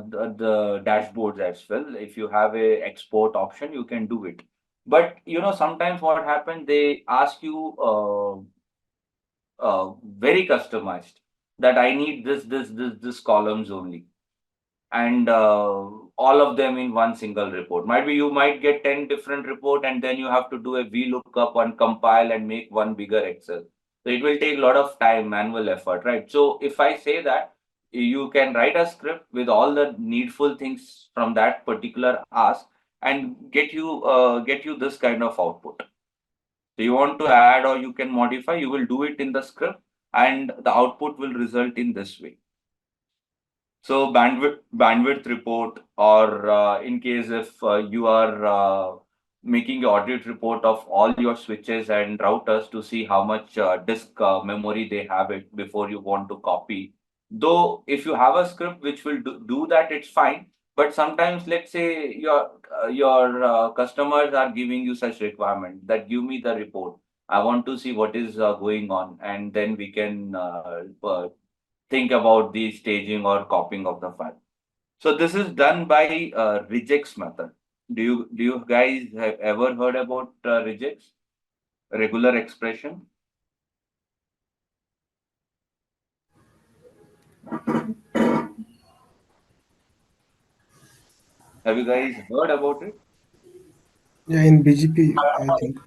the dashboards as well. If you have a export option, you can do it. But sometimes what happens, they ask you very customized that I need this columns only, and all of them in one single report. Might be you might get 10 different report, and then you have to do a VLOOKUP and compile and make one bigger Excel. So it will take a lot of time, manual effort, right? So if I say that you can write a script with all the needful things from that particular ask and get you this kind of output. So you want to add or you can modify, you will do it in the script, and the output will result in this way. So bandwidth report, or in case if you are making an audit report of all your switches and routers to see how much disk memory they have it before you want to copy. Though if you have a script which will do that, it's fine. But sometimes, let's say your customers are giving you such requirement that give me the report. I want to see what is going on, and then we can think about the staging or copying of the file. So this is done by regex method. Do you guys have ever heard about regex? Regular expression? Have you guys heard about it? Yeah, in BGP, I think.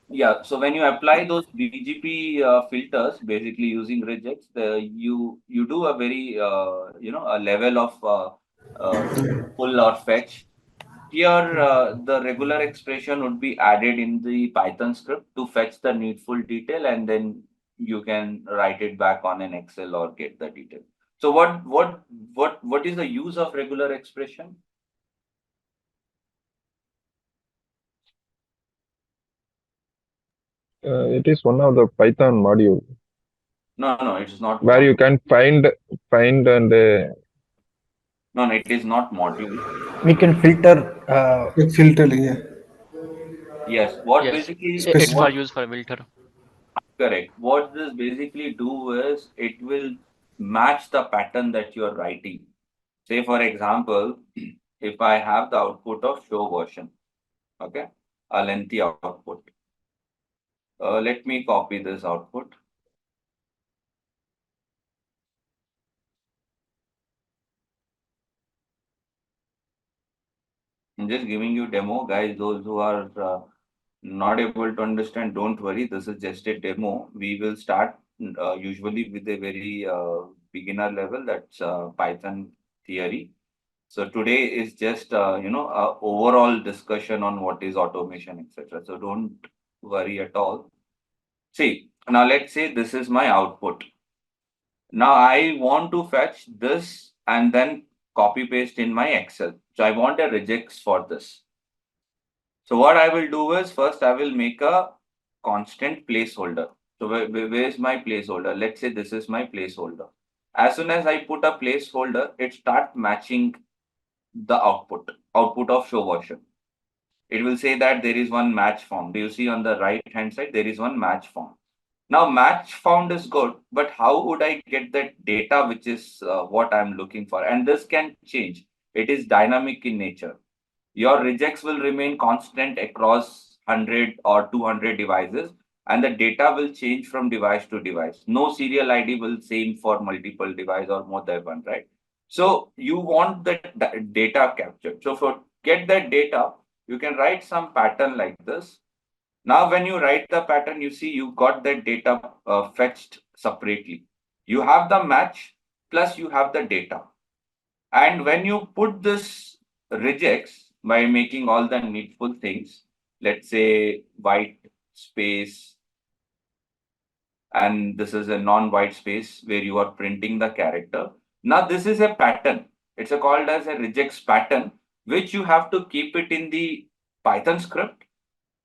Yeah. So when you apply those BGP filters, basically using regex, you do a very a level of pull or fetch. Here, the regular expression would be added in the Python script to fetch the needful detail, and then you can write it back on an Excel or get the detail. So what is the use of regular expression? It is one of the Python module No, it is not where you module. can find and No, it is not module. We can filter. Like filtering, yeah. Yes. What Yes, basically it's for what use for filter. correct? What this basically do is it will match the pattern that you are writing. Say for example, if I have the output of show version, okay, a lengthy output. Let me copy this output. I'm just giving you demo, guys. Those who are not able to understand, don't worry. This is just a demo. We will start usually with a very beginner level. That's Python theory. So today is just a overall discussion on what is automation, etc. So don't worry at all. See, now let's say this is my output. Now I want to fetch this and then copy paste in my Excel. So I want a regex for this. So what I will do is first I will make a constant placeholder. So where is my placeholder? Let's say this is my placeholder. As soon as I put a placeholder, it starts matching the output of show version. It will say that there is one match form. Do you see on the right hand side? There is one match form. Now, match found is good, but how would I get that data, which is what I'm looking for? And this can change. It is dynamic in nature. Your rejects will remain constant across 100 or 200 devices, and the data will change from device to device. No serial ID will same for multiple device or more than one, right? So you want that data captured. So for get that data, you can write some pattern like this. Now, when you write the pattern, you see you got that data fetched separately. You have the match plus you have the data. And when you put this regex by making all the needful things, let's say white space, and this is a non-white space where you are printing the character. Now, this is a pattern. It's called as a regex pattern, which you have to keep it in the Python script.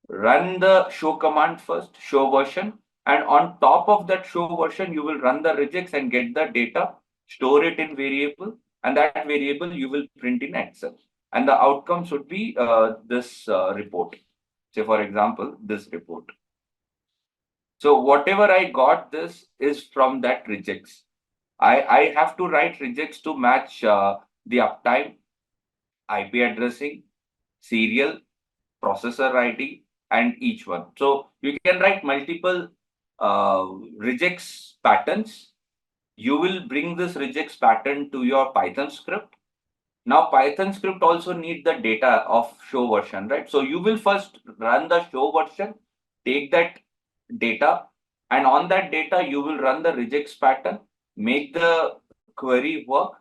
Run the show command first, show version, and on top of that show version, you will run the regex and get the data, store it in variable, and that variable you will print in Excel. And the outcome should be this report. Say, for example, this report. So whatever I got, this is from that regex. I have to write regex to match the uptime, IP addressing, serial, processor ID, and each one. So you can write multiple regex patterns. You will bring this regex pattern to your Python script. Now, Python script also need the data of show version, right? So you will first run the show version, take that data, and on that data, you will run the regex pattern, make the query work,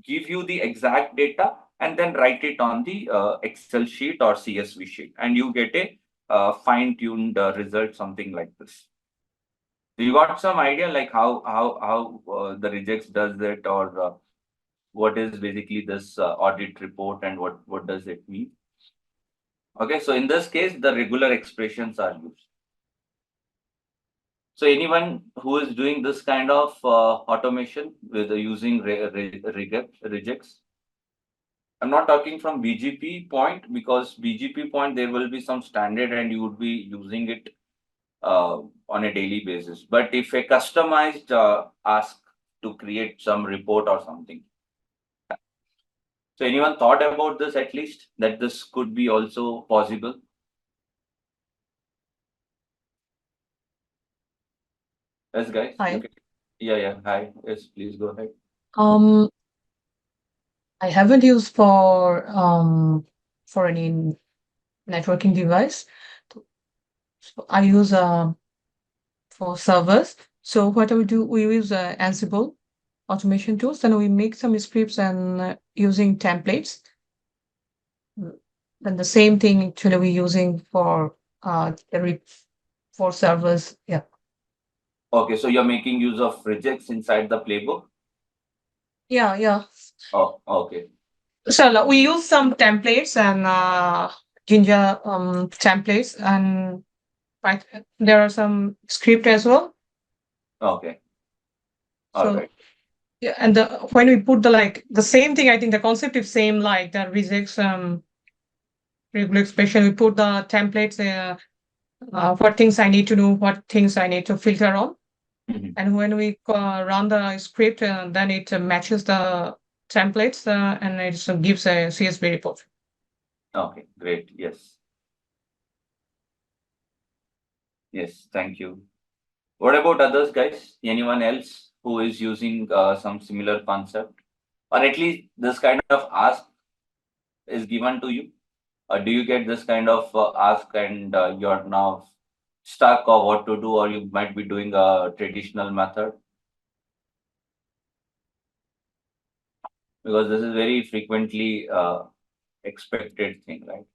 give you the exact data, and then write it on the Excel sheet or CSV sheet, and you get a fine-tuned result, something like this. You got some idea like how the regex does it, or what is basically this audit report and what does it mean? Okay, so in this case, the regular expressions are used. So anyone who is doing this kind of automation with using regex, I'm not talking from BGP point, because BGP point there will be some standard and you would be using it on a daily basis. But if a customized ask to create some report or something, so anyone thought about this at least, that this could be also possible? Yes, guys. Hi. Okay. Yeah. Hi. Yes, please go ahead. I haven't used for any networking device. So I use for servers. So what do we do? We use Ansible automation tools, and we make some scripts and using templates. And the same thing actually we're using for for servers. Yeah. Okay, so you're making use of regex inside the playbook? Yeah. Oh, okay. So we use some templates and Jinja templates, and right, there are some script as well. Okay. So, All right. yeah, and when we put the same thing, I think the concept is same, like the regex regular expression. We put the templates, what things I need to do, what things I need to filter on. Mhm. And when we run the script, then it matches the templates and it gives a CSV report. Okay, great. Yes. Yes, thank you. What about others, guys? Anyone else who is using some similar concept? Or at least this kind of ask is given to you? Or do you get this kind of ask and you're now stuck or what to do, or you might be doing a traditional method? Because this is very frequently expected thing, right?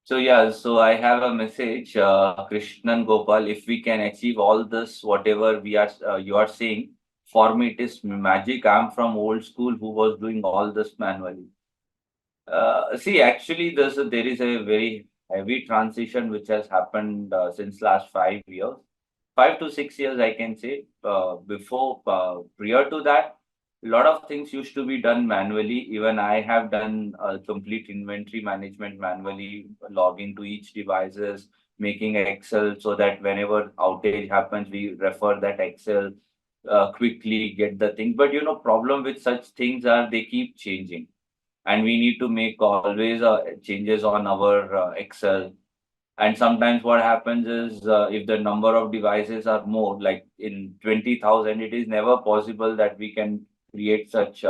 So yeah, so I have a message, Krishnan Gopal. If we can achieve all this, whatever we are you are saying, for me it is magic. I'm from old school who was doing all this manually. See, actually, there is a very heavy transition which has happened since last 5 years, 5 to 6 years, I can say. Prior to that, a lot of things used to be done manually. Even I have done complete inventory management manually, logging to each devices, making Excel so that whenever outage happens, we refer that Excel quickly, get the thing. But problem with such things are they keep changing, and we need to make always changes on our Excel. And sometimes what happens is if the number of devices are more, like in 20,000, it is never possible that we can create such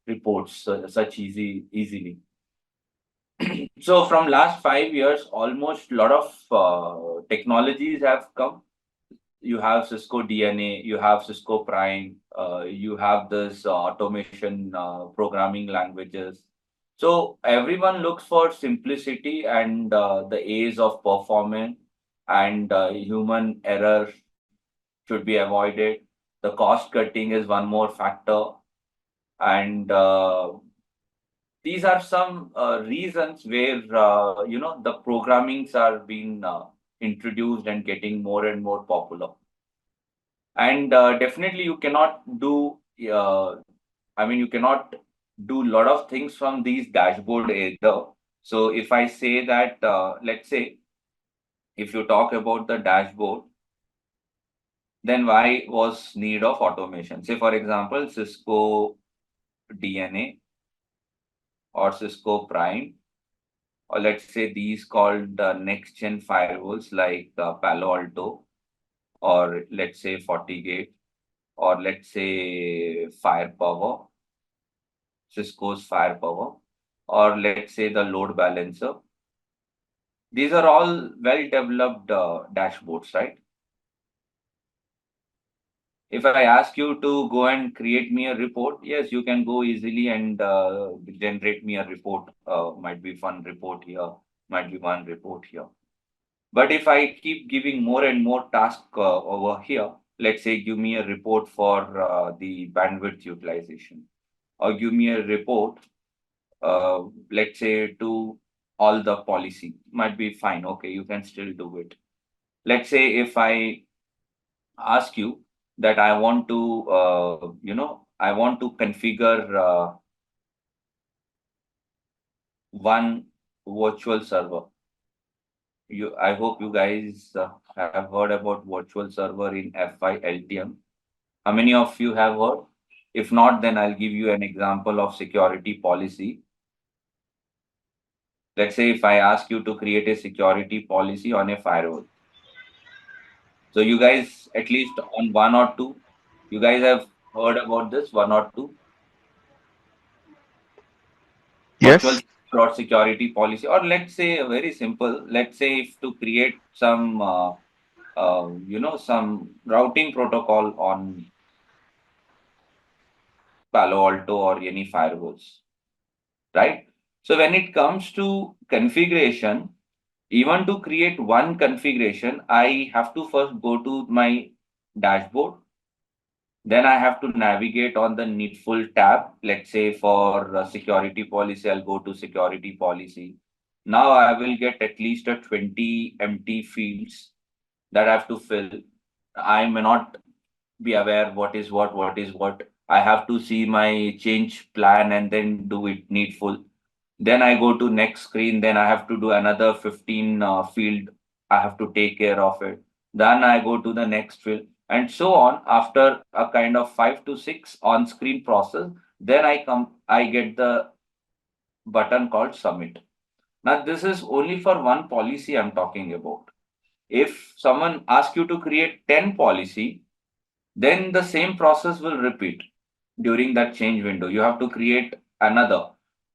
reports such easily. So from last 5 years, almost a lot of technologies have come. You have Cisco DNA, you have Cisco Prime, you have this automation programming languages. So everyone looks for simplicity and the A's of performance, and human error should be avoided. The cost cutting is one more factor, and these are some reasons where the programmings are being introduced and getting more and more popular. And definitely you cannot do you cannot do a lot of things from these dashboard either. So if I say that let's say if you talk about the dashboard, then why was need of automation? Say for example, Cisco DNA or Cisco Prime, or let's say these called next gen firewalls like Palo Alto, or let's say FortiGate, or let's say Firepower, Cisco's Firepower, or let's say the load balancer. These are all well developed dashboards, right? If I ask you to go and create me a report, yes, you can go easily and generate me a report. Might be one report here, might be one report here. But if I keep giving more and more tasks over here, let's say give me a report for the bandwidth utilization, or give me a report, let's say to all the policy, might be fine. Okay, you can still do it. Let's say if I ask you that I want to, I want to configure one virtual server. I hope you guys have heard about virtual server in FI LTM. How many of you have heard? If not, then I'll give you an example of security policy. Let's say if I ask you to create a security policy on a firewall. So you guys, at least on one or two, you guys have heard about this, one or two? Yes. Virtual server security policy, or let's say very simple. Let's say if to create some, some routing protocol on Palo Alto or any firewalls, right? So when it comes to configuration, even to create one configuration, I have to first go to my dashboard. Then I have to navigate on the needful tab. Let's say for security policy, I'll go to security policy. Now I will get at least a 20 empty fields that I have to fill. I may not be aware what is what. I have to see my change plan and then do it needful. Then I go to next screen. Then I have to do another 15 field. I have to take care of it. Then I go to the next field, and so on. After a kind of 5 to 6 on-screen process, then I get the button called submit. Now this is only for one policy I'm talking about. If someone asks you to create 10 policy, then the same process will repeat during that change window. You have to create another.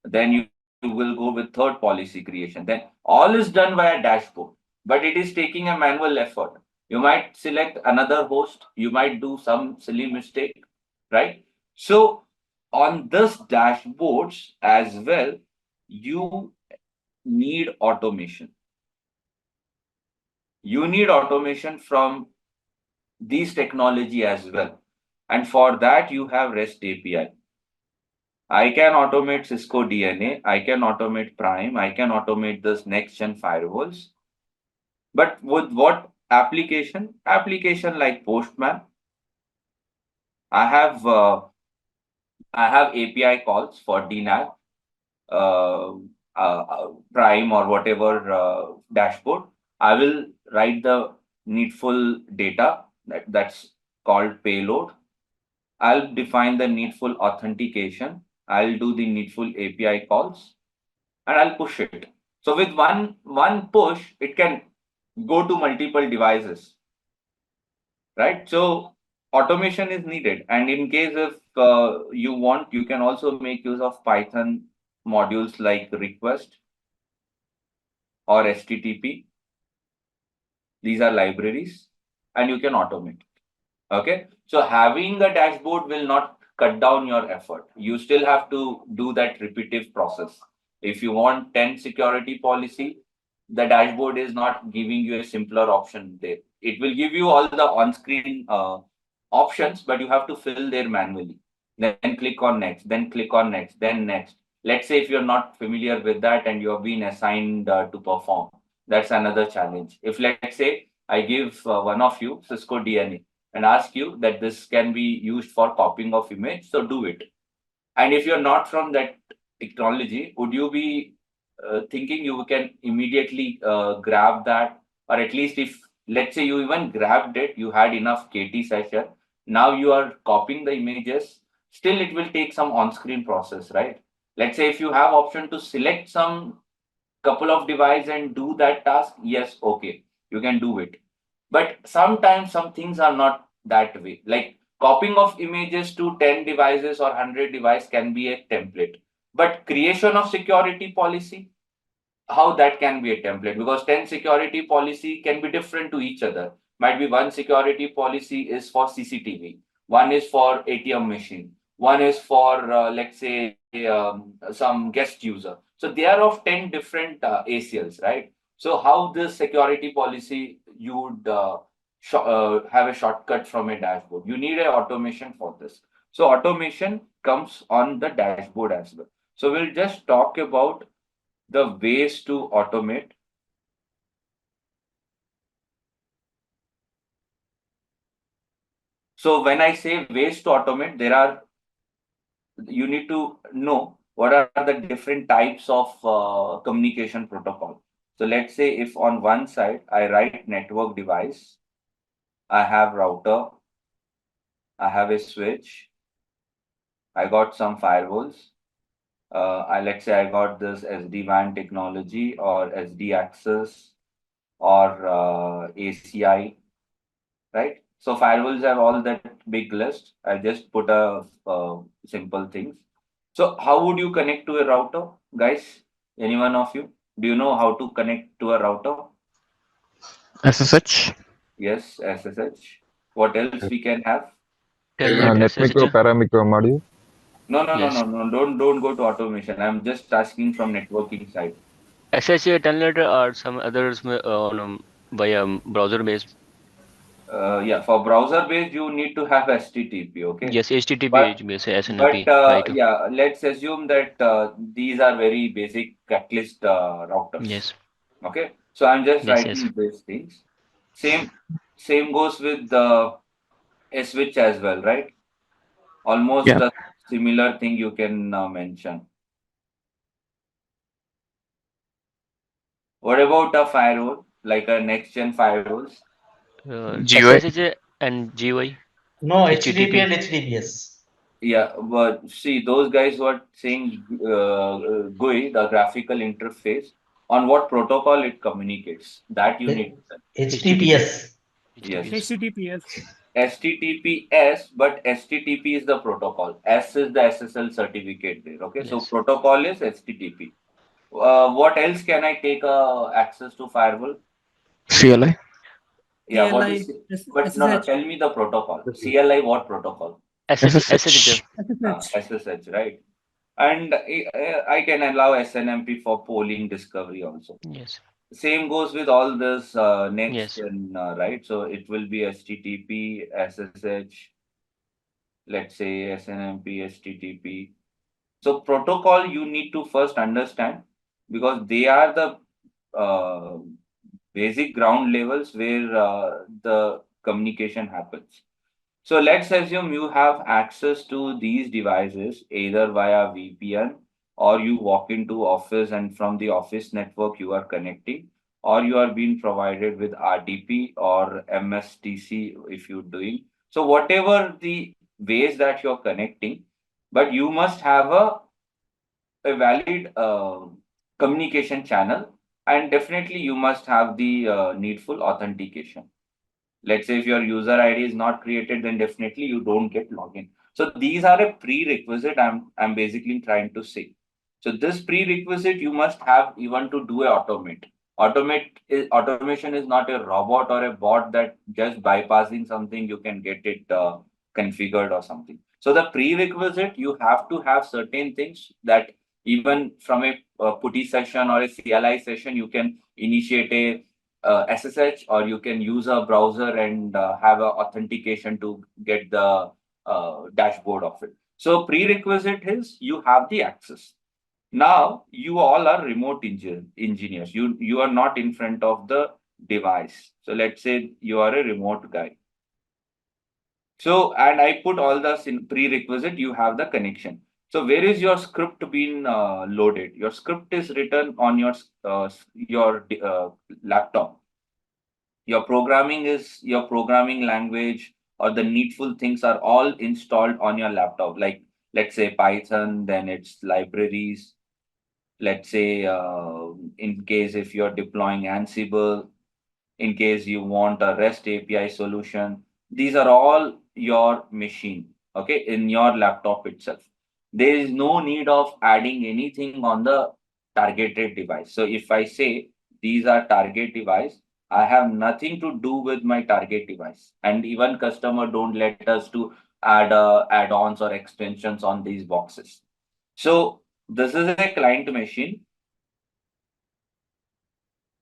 Then you will go with third policy creation. Then all is done via dashboard, but it is taking a manual effort. You might select another host. You might do some silly mistake, right? So on this dashboards as well, you need automation. You need automation from these technology as well. And for that, you have REST API. I can automate Cisco DNA. I can automate Prime. I can automate this next gen firewalls. But with what application? Application like Postman. I have I have API calls for DNAG, Prime or whatever dashboard. I will write the needful data that's called payload. I'll define the needful authentication. I'll do the needful API calls and I'll push it. So with one push, it can go to multiple devices, right? So automation is needed. And in case if you want, you can also make use of Python modules like request or HTTP. These are libraries and you can automate. Okay. So having a dashboard will not cut down your effort. You still have to do that repetitive process. If you want 10 security policy, the dashboard is not giving you a simpler option there. It will give you all the on-screen options, but you have to fill there manually. Then click on next, then click on next, then next. Let's say if you're not familiar with that and you have been assigned to perform, that's another challenge. If let's say I give one of you Cisco DNA and ask you that this can be used for copying of image, so do it. And if you're not from that technology, would you be thinking you can immediately grab that? Or at least if, let's say you even grabbed it, you had enough KT session, now you are copying the images, still it will take some on-screen process, right? Let's say if you have option to select some couple of device and do that task, yes, okay, you can do it. But sometimes some things are not that way. Like copying of images to 10 devices or 100 device can be a template. But creation of security policy, how that can be a template, because 10 security policy can be different to each other. Might be one security policy is for CCTV, one is for ATM machine, one is for let's say some guest user. So they are of 10 different ACLs, right? So how this security policy you would have a shortcut from a dashboard? You need a automation for this. So automation comes on the dashboard as well. So we'll just talk about the ways to automate. So when I say ways to automate, you need to know what are the different types of communication protocol. So let's say if on one side I write network device, I have router, I have a switch, I got some firewalls. Let's say I got this SD-WAN technology or SD access or ACI, right? So firewalls have all that big list. I just put a simple things. So how would you connect to a router, guys? Any one of you? Do you know how to connect to a router? SSH. Yes, SSH. What else we can have? Telnet Net micro SSH. paramicro module. Yes. No. Don't go to automation. I'm just asking from networking side. SSH, Telnet, or some others on via browser based. Yeah, for browser based, you need to have HTTP. Okay, Yes, HTTP, but SNMP, right? yeah, let's assume that these are very basic catalyst routers. Yes. Okay, so I'm just Yes. Yes. writing these things. Same same goes with the switch as well, right? Almost Yeah. a similar thing you can mention. What about a firewall, like a next gen firewalls? GUI. SSH and GUI, No, HTTP HTTP. and HTTPS. Yeah, but see, those guys were saying GUI, the graphical interface, on what protocol it communicates. That you need. HTTPS. Yes. HTTPS. HTTPS, but HTTP is the protocol. S is the SSL certificate there. Okay, so Yes. protocol is HTTP. What else can I take access to firewall? CLI. Yeah, what CLI, is it? But no, SSH, tell me the protocol. CLI, what protocol? SSH. SSH, right? And I can allow SNMP for polling discovery also. Yes. Same goes with all this next Yes. gen, right? So it will be HTTP, SSH, let's say SNMP, HTTP. So protocol you need to first understand because they are the uh, basic ground levels where the communication happens. So let's assume you have access to these devices either via VPN, or you walk into office and from the office network you are connecting, or you are being provided with RDP or MSTC if you're doing. So whatever the ways that you're connecting, but you must have a valid communication channel, and definitely you must have the needful authentication. Let's say if your user ID is not created, then definitely you don't get login. So these are a prerequisite I'm basically trying to say. So this prerequisite you must have even to do a automate. Automation is not a robot or a bot that just bypassing something you can get it configured or something. So the prerequisite, you have to have certain things that even from a putty session or a CLI session, you can initiate a SSH, or you can use a browser and have a authentication to get the dashboard of it. So prerequisite is you have the access. Now you all are remote engineers. You are not in front of the device. So let's say you are a remote guy. So, and I put all the prerequisite, you have the connection. So where is your script being loaded? Your script is written on your laptop. Your programming language or the needful things are all installed on your laptop. Like, let's say Python, then it's libraries. Let's say in case if you're deploying Ansible, in case you want a REST API solution. These are all your machine, okay, in your laptop itself. There is no need of adding anything on the targeted device. So if I say these are target device, I have nothing to do with my target device. And even customer don't let us to add add-ons or extensions on these boxes. So this is a client machine.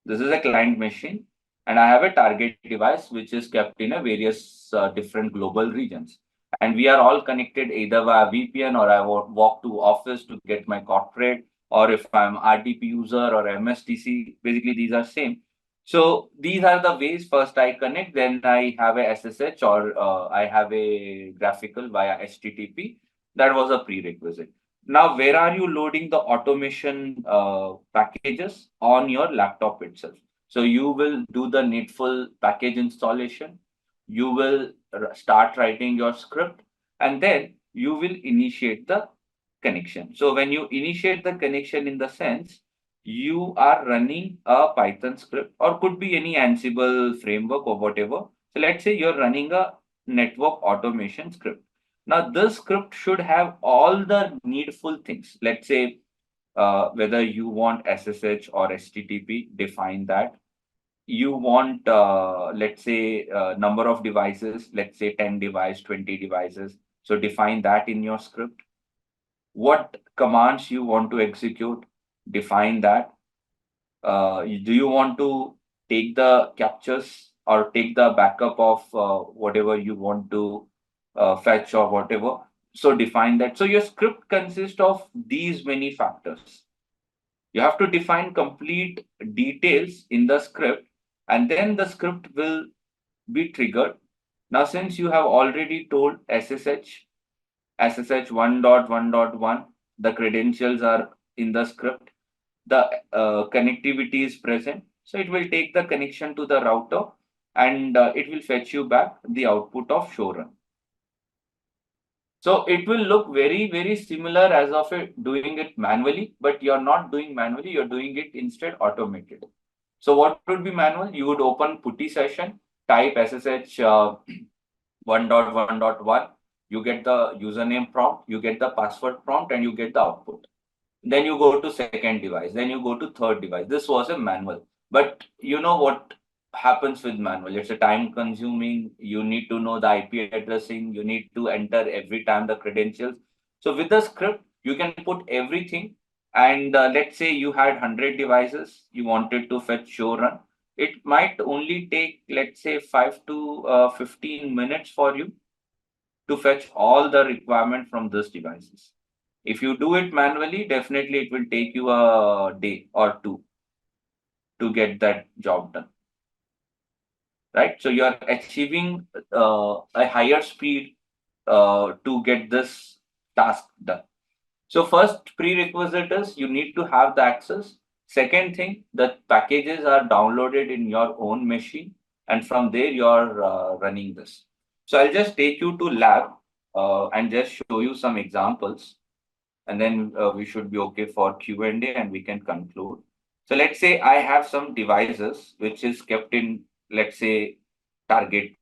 This is a client machine, and I have a target device which is kept in a various different global regions. And we are all connected either via VPN, or I walk to office to get my corporate, or if I'm RDP user or MSTC, basically these are same. So these are the ways. First I connect, then I have a SSH, or I have a graphical via HTTP. That was a prerequisite. Now, where are you loading the automation packages? On your laptop itself. So you will do the needful package installation. You will start writing your script, and then you will initiate the connection. So when you initiate the connection, in the sense you are running a Python script, or could be any Ansible framework or whatever. So let's say you're running a network automation script. Now, this script should have all the needful things. Let's say whether you want SSH or HTTP, define that. You want, let's say, number of devices, let's say 10 device, 20 devices. So define that in your script. What commands you want to execute, define that. Do you want to take the captures or take the backup of whatever you want to fetch or whatever? So define that. So your script consists of these many factors. You have to define complete details in the script, and then the script will be triggered. Now, since you have already told SSH 1.1.1, the credentials are in the script, the connectivity is present. So it will take the connection to the router, and it will fetch you back the output of show run. So it will look very, very similar as of doing it manually, but you're not doing manually, you're doing it instead automated. So what would be manual? You would open putty session, type SSH 1.1.1, you get the username prompt, you get the password prompt, and you get the output. Then you go to second device, then you go to third device. This was a manual. But you know what happens with manual? It's a time consuming. You need to know the IP addressing. You need to enter every time the credentials. So with the script, you can put everything. And let's say you had 100 devices, you wanted to fetch show run. It might only take, let's say, 5 to 15 minutes for you to fetch all the requirement from these devices. If you do it manually, definitely it will take you a day or two to get that job done. right? So you are achieving a higher speed to get this task done. So first prerequisite is you need to have the access. Second thing, the packages are downloaded in your own machine, and from there you are running this. So I'll just take you to lab and just show you some examples, and then we should be okay for Q&A and we can conclude. So let's say I have some devices which is kept in, let's say, target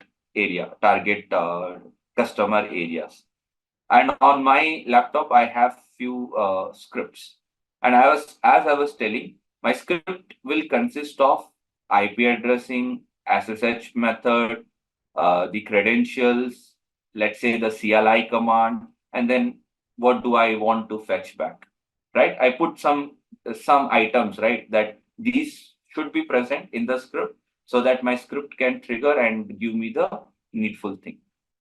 target customer areas. And on my laptop, I have few scripts. And as I was telling, my script will consist of IP addressing, SSH method, the credentials, let's say the CLI command, and then what do I want to fetch back, right? I put some items, right, that these should be present in the script so that my script can trigger and give me the needful thing.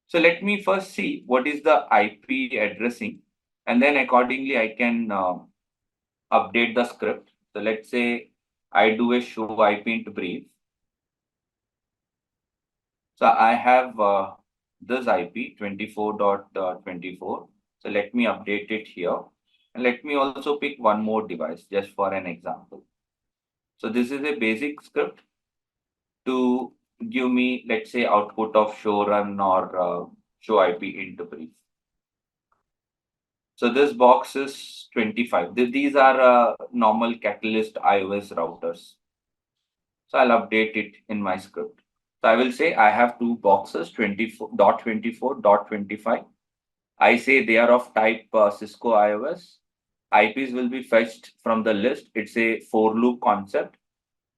So let me first see what is the IP addressing, and then accordingly I can update the script. So let's say I do a show IP into brief. So I have this IP 24.24. So let me update it here. And let me also pick one more device just for an example. So this is a basic script to give me, let's say, output of show run or show IP into brief. So this box is 25. These are normal Catalyst iOS routers. So I'll update it in my script. So I will say I have two boxes 24.24.25. I say they are of type Cisco iOS. IPs will be fetched from the list. It's a for loop concept.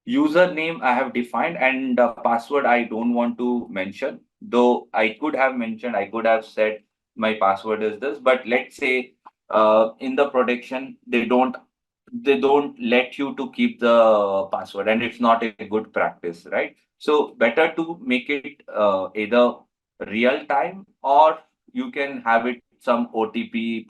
Username I have defined, and password I don't want to mention. Though I could have mentioned, I could have said my password is this, but let's say in the production they don't let you to keep the password, and it's not a good practice, right? So better to make it either real time, or you can have it some OTP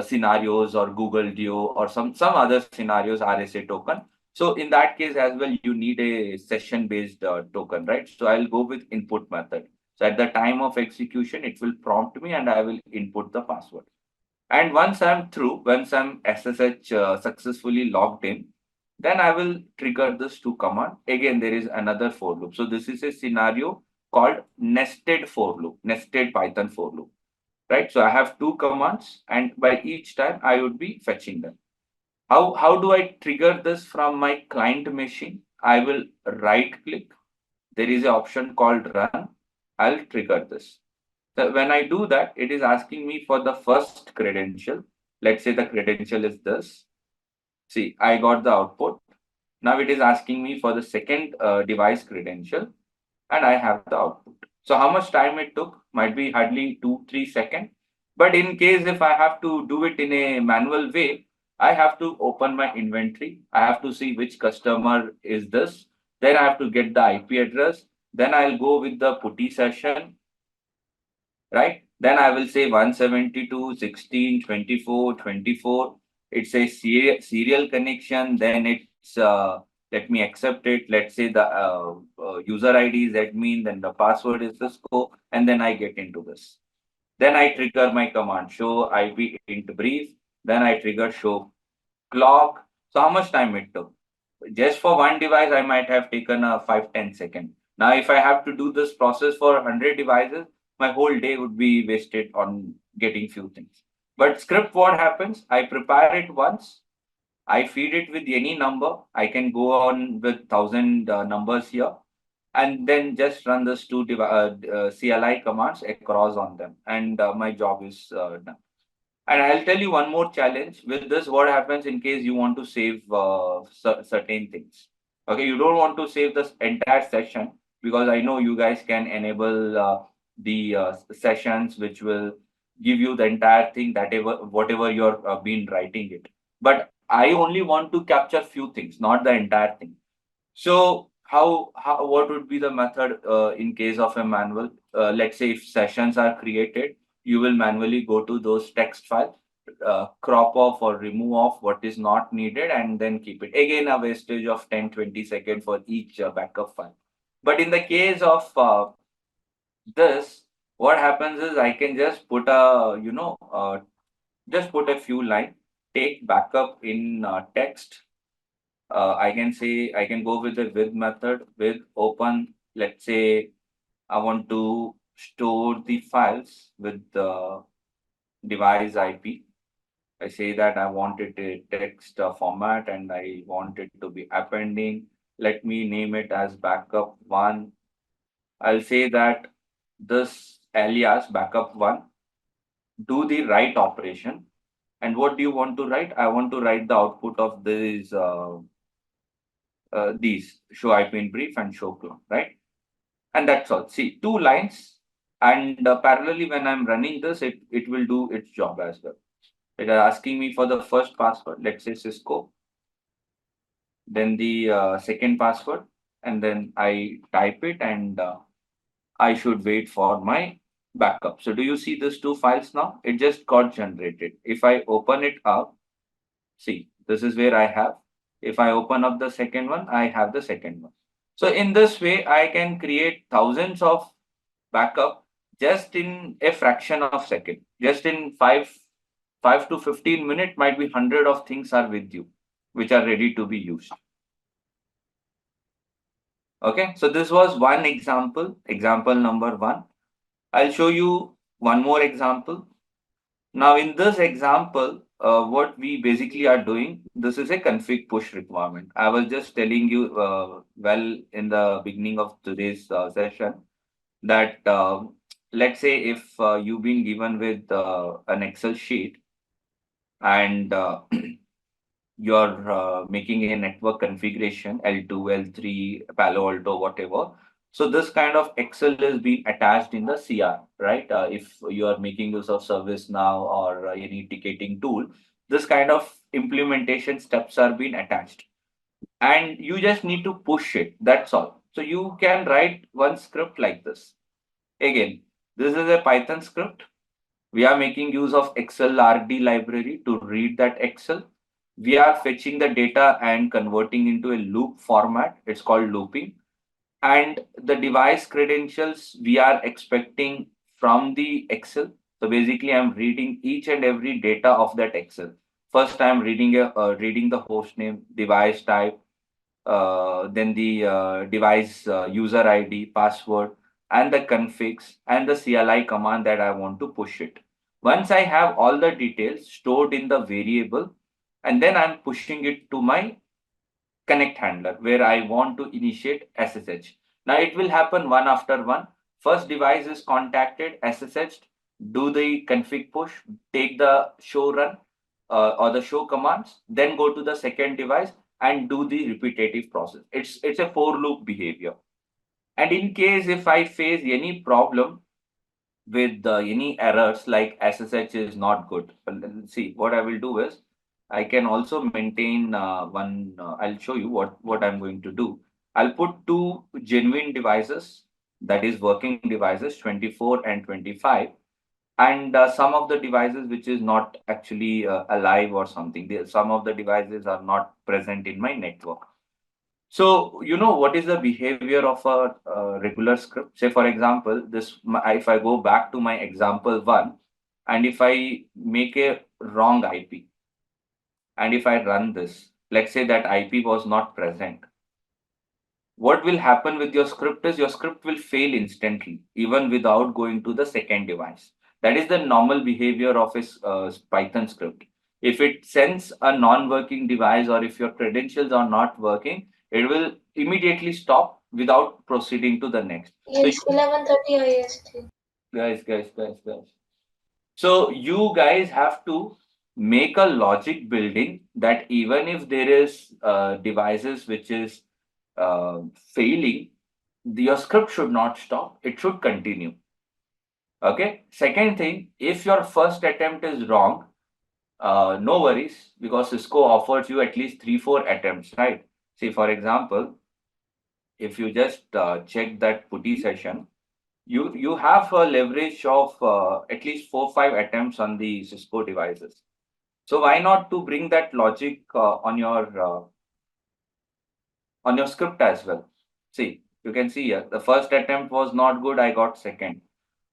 scenarios or Google Duo or some other scenarios RSA token. So in that case as well, you need a session based token, right? So I'll go with input method. So at the time of execution, it will prompt me and I will input the password. And once I'm through, once I'm SSH successfully logged in, then I will trigger this to command. Again, there is another for loop. So this is a scenario called nested for loop, nested Python for loop, right? So I have two commands, and by each time I would be fetching them. How do I trigger this from my client machine? I will right click. There is an option called run. I'll trigger this. So when I do that, it is asking me for the first credential. Let's say the credential is this. See, I got the output. Now it is asking me for the second device credential, and I have the output. So how much time it took? Might be hardly 2-3 seconds. But in case if I have to do it in a manual way, I have to open my inventory. I have to see which customer is this. Then I have to get the IP address. Then I'll go with the putty session, right? Then I will say 172.16.24.24. It's a serial connection. Then it's let me accept it. Let's say the user ID is admin, then the password is Cisco, and then I get into this. Then I trigger my command show IP int brief. Then I trigger show clock. So how much time it took? Just for one device, I might have taken a 5-10 seconds. Now, if I have to do this process for 100 devices, my whole day would be wasted on getting few things. But script, what happens? I prepare it once. I feed it with any number. I can go on with 1,000 numbers here, and then just run those two CLI commands across on them, and my job is done. And I'll tell you one more challenge with this. What happens in case you want to save certain things? Okay, you don't want to save this entire session, because I know you guys can enable the sessions which will give you the entire thing, that whatever you're been writing it. But I only want to capture few things, not the entire thing. So how what would be the method in case of a manual? Let's say if sessions are created, you will manually go to those text files, crop off or remove off what is not needed, and then keep it. Again, a wastage of 10-20 seconds for each backup file. But in the case of this, what happens is I can just put a, just put a few lines, take backup in text. I can say I can go with the with method with open. Let's say I want to store the files with the device IP. I say that I want it a text format and I want it to be appending. Let me name it as backup one. I'll say that this alias backup one, do the write operation. And what do you want to write? I want to write the output of these show IP in brief and show clone, right? And that's all. See, 2 lines. And parallelly, when I'm running this, it will do its job as well. It is asking me for the first password, let's say Cisco, then the second password, and then I type it and I should wait for my backup. So do you see these 2 files now? It just got generated. If I open it up, see, this is where I have. If I open up the second one, I have the second one. So in this way, I can create thousands of backup just in a fraction of second. Just in 5 to 15 minutes, might be 100 of things are with you, which are ready to be used. Okay, so this was one example, example number 1. I'll show you one more example. Now, in this example, what we basically are doing, this is a config push requirement. I was just telling you well in the beginning of today's session that let's say if you've been given with an Excel sheet and you're making a network configuration L2, L3, Palo Alto, whatever. So this kind of Excel is being attached in the CR, right? If you are making use of ServiceNow or any ticketing tool, this kind of implementation steps are being attached. And you just need to push it. That's all. So you can write one script like this. Again, this is a Python script. We are making use of Excel RD library to read that Excel. We are fetching the data and converting into a loop format. It's called looping. And the device credentials we are expecting from the Excel. So basically, I'm reading each and every data of that Excel. First, I'm reading reading the host name, device type, then the device user ID, password, and the configs and the CLI command that I want to push it. Once I have all the details stored in the variable, and then I'm pushing it to my connect handler where I want to initiate SSH. Now it will happen one after one. First device is contacted, SSH, do the config push, take the show run or the show commands, then go to the second device and do the repetitive process. It's a for loop behavior. And in case if I face any problem with any errors like SSH is not good, see what I will do is I can also maintain one. I'll show you what I'm going to do. I'll put 2 genuine devices, that is working devices, 24 and 25, and some of the devices which is not actually alive or something. Some of the devices are not present in my network. So you know what is the behavior of a regular script? Say for example, if I go back to my example 1, and if I make a wrong IP, and if I run this, let's say that IP was not present, what will happen with your script is your script will fail instantly, even without going to the second device. That is the normal behavior of a Python script. If it sends a non-working device or if your credentials are not working, it will immediately stop without proceeding to the next. It's 11:30 IST. Guys. So you guys have to make a logic building that even if there is devices which is failing, your script should not stop. It should continue. Okay. Second thing, if your first attempt is wrong, no worries because Cisco offers you at least 3-4 attempts, right? See, for example, if you just check that putty session, you have a leverage of at least 4-5 attempts on the Cisco devices. So why not to bring that logic on your script as well? See, You can see here, the first attempt was not good, I got second.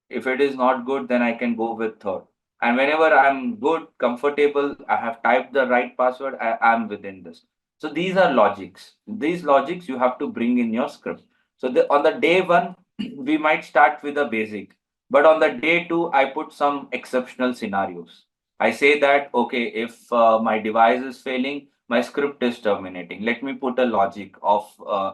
If it is not good, then I can go with third. And whenever I'm good, comfortable, I have typed the right password, am within this. So these are logics. These logics you have to bring in your script. So on the day one, we might start with a basic, but on the day two, I put some exceptional scenarios. I say that, okay, if my device is failing, my script is terminating. Let me put a logic of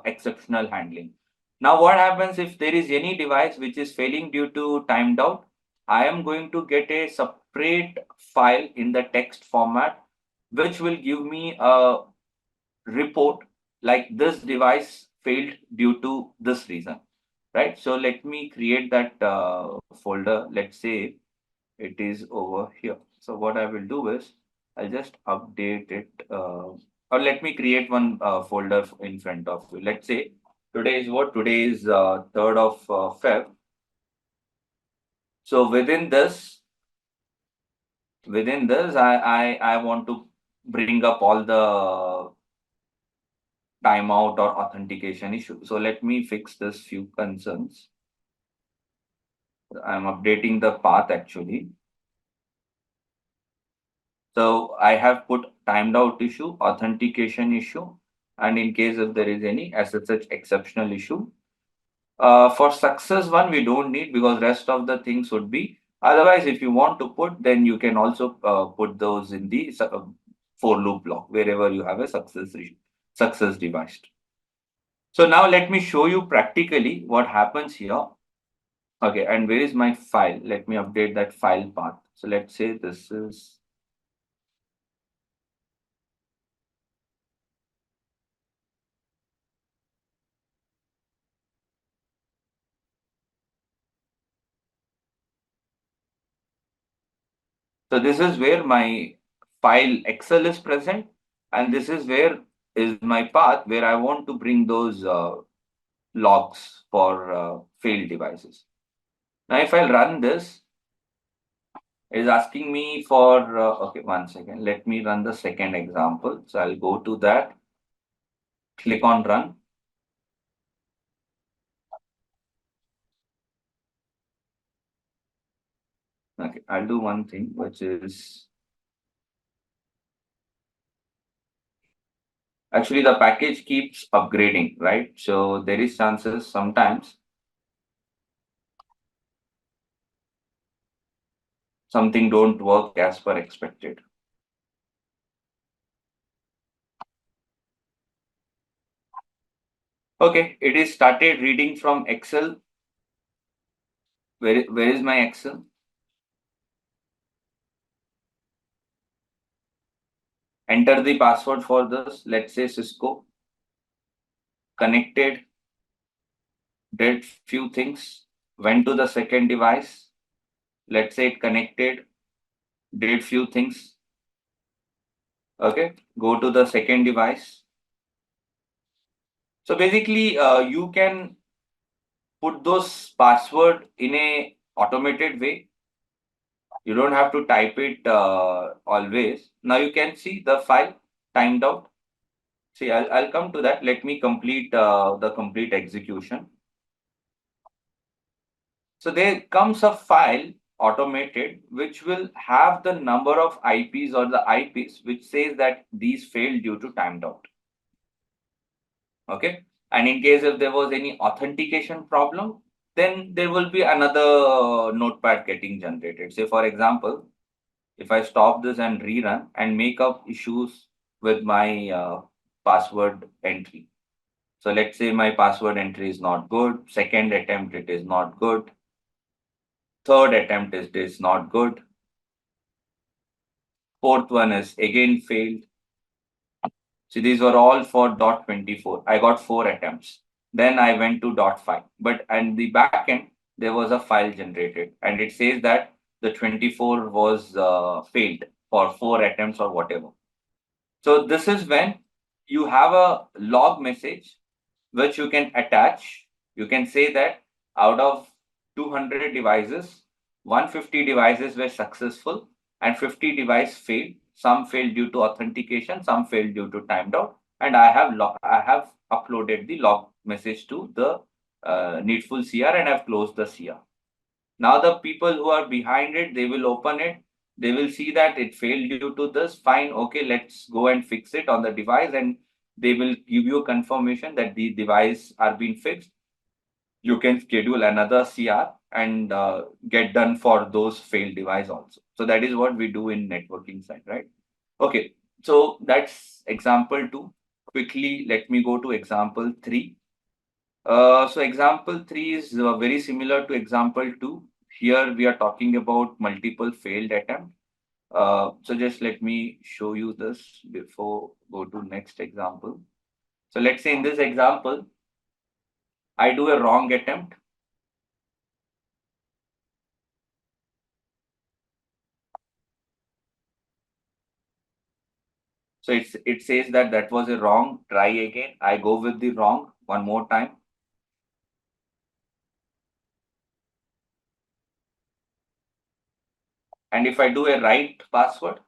exceptional handling. Now, what happens if there is any device which is failing due to timed out? I am going to get a separate file in the text format, which will give me a report like this device failed due to this reason, right? So let me create that folder. Let's say it is over here. So what I will do is I'll just update it, or let me create one folder in front of you. Let's say today is what? Today is 3rd of Feb. So within this, I want to bring up all the timeout or authentication issue. So let me fix this few concerns. I'm updating the path actually. So I have put timed out issue, authentication issue, and in case if there is any SSH exceptional issue. For success one, we don't need because rest of the things would be. Otherwise, if you want to put, then you can also put those in the for loop block wherever you have a success device. So now let me show you practically what happens here. Okay, and where is my file? Let me update that file path. So let's say this is. So this is where my file Excel is present, and this is where is my path where I want to bring those logs for failed devices. Now, if I run this, it is asking me for, okay, 1 second. Let me run the second example. So I'll go to that, click on run. Okay, I'll do one thing, which is actually the package keeps upgrading, right? So there is chances sometimes something don't work as per expected. Okay, it is started reading from Excel. Where is my Excel? Enter the password for this. Let's say Cisco. Connected. Did few things. Went to the second device. Let's say it connected. Did few things. Okay. Go to the second device. So basically, you can put those password in a automated way. You don't have to type it always. Now you can see the file timed out. See, I'll come to that. Let me complete the complete execution. So there comes a file automated which will have the number of IPs or the IPs which says that these failed due to timed out. Okay. And in case if there was any authentication problem, then there will be another notepad getting generated. Say, for example, if I stop this and rerun and make up issues with my password entry. So let's say my password entry is not good. Second attempt, it is not good. Third attempt is not good. Fourth one is again failed. So these were all for .24. I got 4 attempts. Then I went to .5. But and the backend, there was a file generated. And it says that the 24 was failed for 4 attempts or whatever. So this is when you have a log message which you can attach. You can say that out of 200 devices, 150 devices were successful and 50 devices failed. Some failed due to authentication, some failed due to timed out, and I have uploaded the log message to the needful CR, and I've closed the CR. Now the people who are behind it, they will open it. They will see that it failed due to this. Fine, okay, let's go and fix it on the device, and they will give you a confirmation that the device are being fixed. You can schedule another CR and get done for those failed device also. So that is what we do in networking side, right? Okay, so that's example 2. Quickly, let me go to example 3. So example 3 is very similar to example 2. Here we are talking about multiple failed attempt. So just let me show you this before go to next example. So let's say in this example, I do a wrong attempt. So it says that was a wrong, try again. I go with the wrong one more time. And if I do a right password,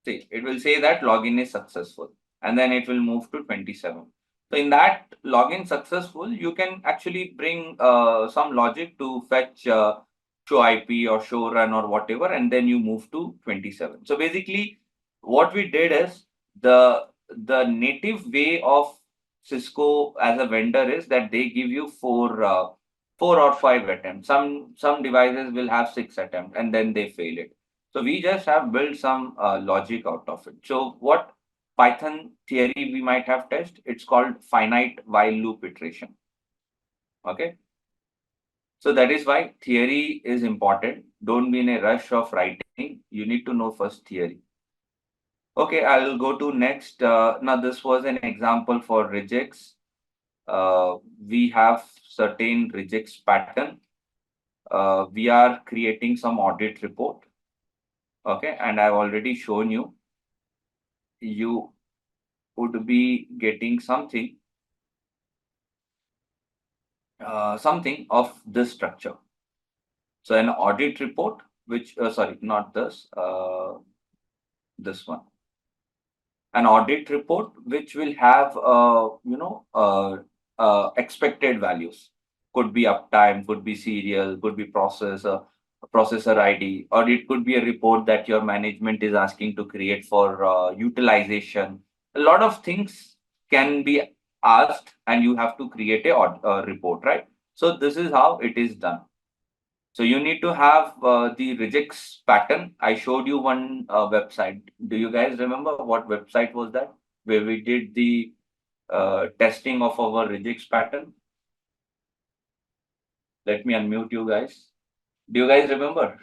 see, it will say that login is successful, and then it will move to 27. So in that login successful, you can actually bring some logic to fetch show IP or show run or whatever, and then you move to 27. So basically, what we did is the native way of Cisco as a vendor is that they give you four or five attempts. Some devices will have 6 attempts and then they fail it. So we just have built some logic out of it. So what Python theory we might have tested, it's called finite while loop iteration. Okay. So that is why theory is important. Don't be in a rush of writing. You need to know first theory. Okay, I'll go to next. Now this was an example for regex. We have certain regex pattern. We are creating some audit report. Okay, and I've already shown you. You would be getting something of this structure. So an audit report, which sorry, not this, this one. An audit report which will have expected values. Could be uptime, could be serial, could be processor ID, or it could be a report that your management is asking to create for utilization. A lot of things can be asked, and you have to create a report, right? So this is how it is done. So you need to have the regex pattern. I showed you one website. Do you guys remember what website was that? Where we did the testing of our regex pattern? Let me unmute you guys. Do you guys remember?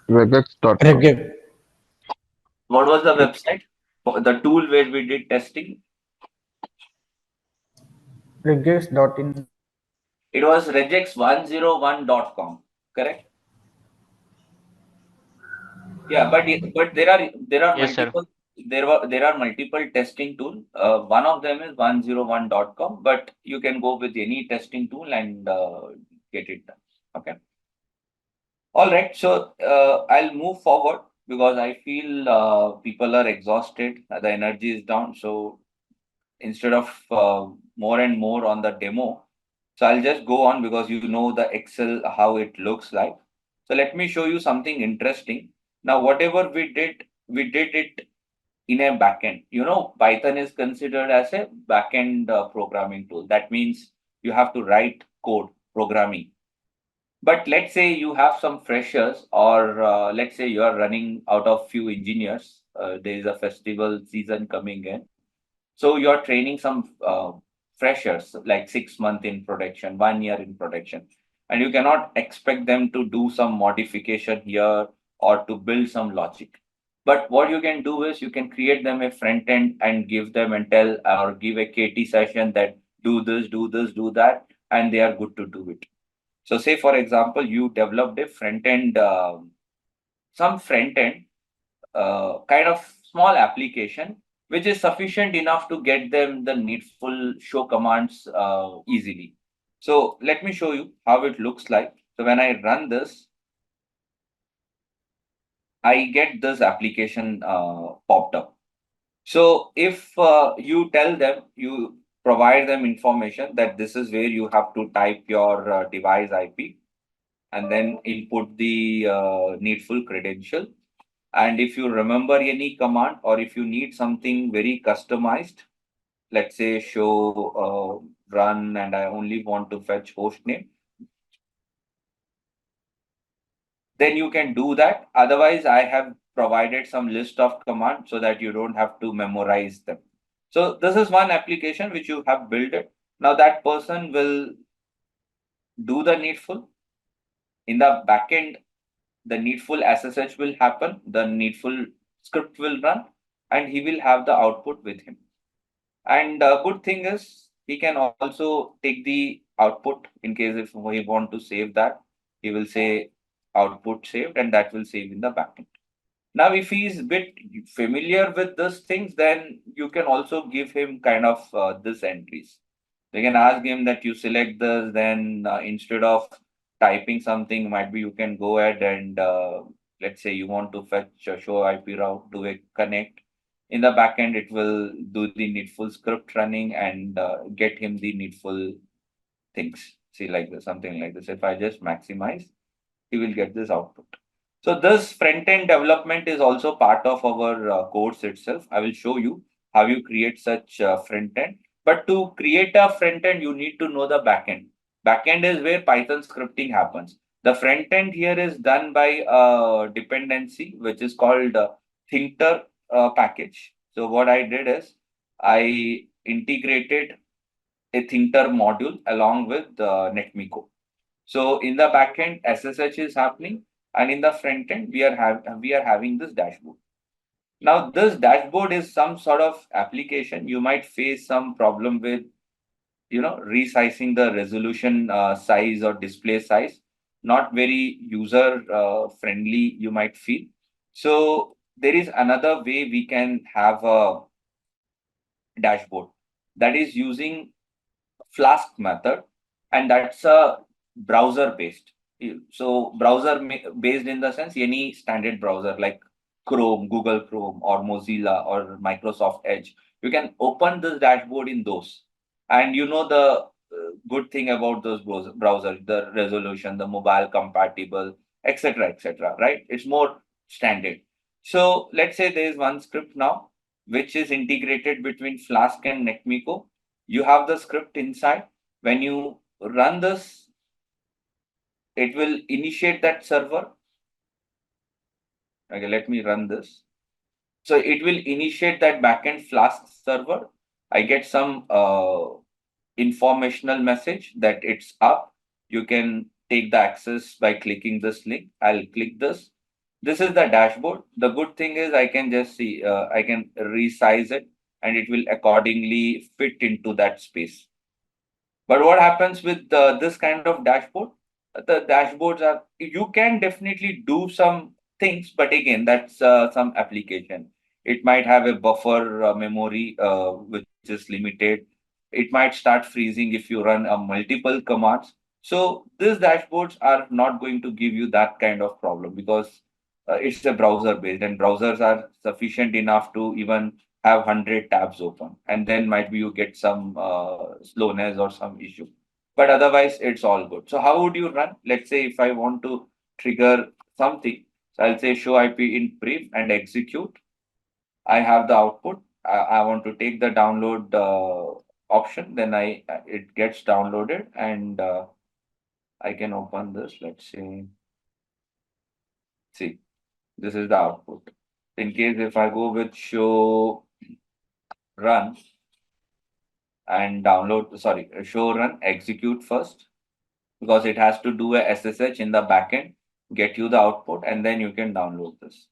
Regex.com. What was the website? The tool where we did testing? Regex.in. It was regex101.com, correct? Yeah, but there are Yes, sir. multiple there are multiple testing tools. One of them is 101.com, but you can go with any testing tool and get it done. Okay. All right. So I'll move forward because I feel people are exhausted. The energy is down. So instead of more and more on the demo, so I'll just go on because you know the Excel how it looks like. So let me show you something interesting. Now, whatever we did it in a backend. You know, Python is considered as a backend programming tool. That means you have to write code programming. But let's say you have some freshers, or let's say you are running out of few engineers. There is a festival season coming in. So you're training some freshers, like 6 months in production, 1 year in production, and you cannot expect them to do some modification here or to build some logic. But what you can do is you can create them a front end and give them and tell or give a KT session that do this, do this, do that, and they are good to do it. So say for example, you developed a front end, some front end kind of small application which is sufficient enough to get them the needful show commands easily. So let me show you how it looks like. So when I run this, I get this application popped up. So if you tell them, you provide them information that this is where you have to type your device IP and then input the needful credential. And if you remember any command or if you need something very customized, let's say show run and I only want to fetch host name, then you can do that. Otherwise, I have provided some list of commands so that you don't have to memorize them. So this is one application which you have built it. Now that person will do the needful. In the backend, the needful SSH will happen, the needful script will run, and he will have the output with him. And good thing is he can also take the output in case if we want to save that, he will say output saved and that will save in the backend. Now, if he is a bit familiar with these things, then you can also give him kind of this entries. You can ask him that you select this, then instead of typing something, might be you can go ahead and let's say you want to fetch a show IP route to a connect. In the backend, it will do the needful script running and get him the needful things. See, like this, something like this. If I just maximize, he will get this output. So this front-end development is also part of our course itself. I will show you how you create such front-end. But to create a front-end, you need to know the back-end. Back-end is where Python scripting happens. The front-end here is done by a dependency, which is called Thinker package. So what I did is I integrated a Thinker module along with NetMiko. So in the backend, SSH is happening, and in the front end, we are having this dashboard. Now, this dashboard is some sort of application. You might face some problem with, resizing the resolution size or display size. Not very user friendly, you might feel. So there is another way we can have a dashboard that is using Flask method, and that's a browser based. So browser based in the sense any standard browser like Chrome, Google Chrome, or Mozilla or Microsoft Edge. You can open this dashboard in those, and the good thing about those browsers, the resolution, the mobile compatible, etc., etc. Right? It's more standard. So let's say there is one script now which is integrated between Flask and NetMiko. You have the script inside. When you run this, it will initiate that server. Okay, let me run this. So it will initiate that backend Flask server. I get some informational message that it's up. You can take the access by clicking this link. I'll click this. This is the dashboard. The good thing is I can just see, I can resize it and it will accordingly fit into that space. But what happens with this kind of dashboard? The dashboards are, you can definitely do some things, but again, that's some application. It might have a buffer memory which is limited. It might start freezing if you run multiple commands. So these dashboards are not going to give you that kind of problem because it's a browser based and browsers are sufficient enough to even have 100 tabs open, and then might be you get some slowness or some issue, but otherwise it's all good. So how would you run? Let's say if I want to trigger something, so I'll say show IP in brief and execute. I have the output. I want to take the download option, then it gets downloaded, and I can open this. Let's say, see, this is the output. In case if I go with show run and download, sorry, show run execute first, because it has to do a SSH in the backend, get you the output, and then you can download this.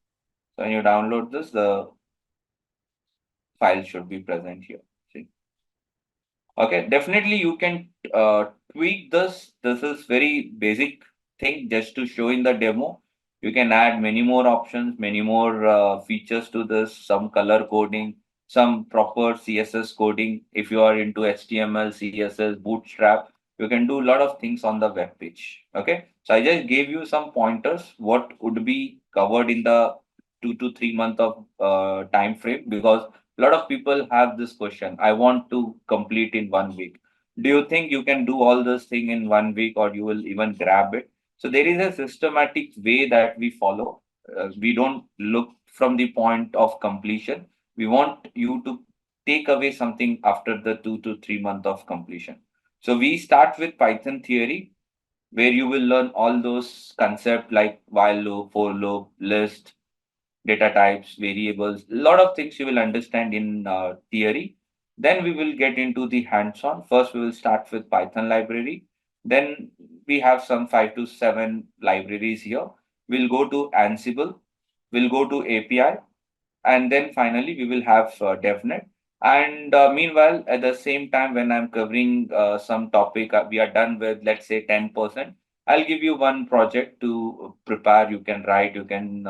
So when you download this, the file should be present here. See, okay, definitely you can tweak this. This is very basic thing just to show in the demo. You can add many more options, many more features to this, some color coding, some proper CSS coding. If you are into HTML, CSS, Bootstrap, you can do a lot of things on the web page. Okay, so I just gave you some pointers what would be covered in the 2 to 3 month of time frame, because a lot of people have this question, I want to complete in 1 week. Do you think you can do all this thing in 1 week, or you will even grab it? So there is a systematic way that we follow. We don't look from the point of completion. We want you to take away something after the 2 to 3 month of completion. So we start with Python theory, where you will learn all those concepts like while loop, for loop, list, data types, variables, a lot of things you will understand in theory. Then we will get into the hands-on. First, we will start with Python library. Then we have some 5 to 7 libraries here. We'll go to Ansible. We'll go to API, and then finally we will have devnet. And meanwhile, at the same time, when I'm covering some topic, we are done with, let's say, 10%, I'll give you one project to prepare. You can write, you can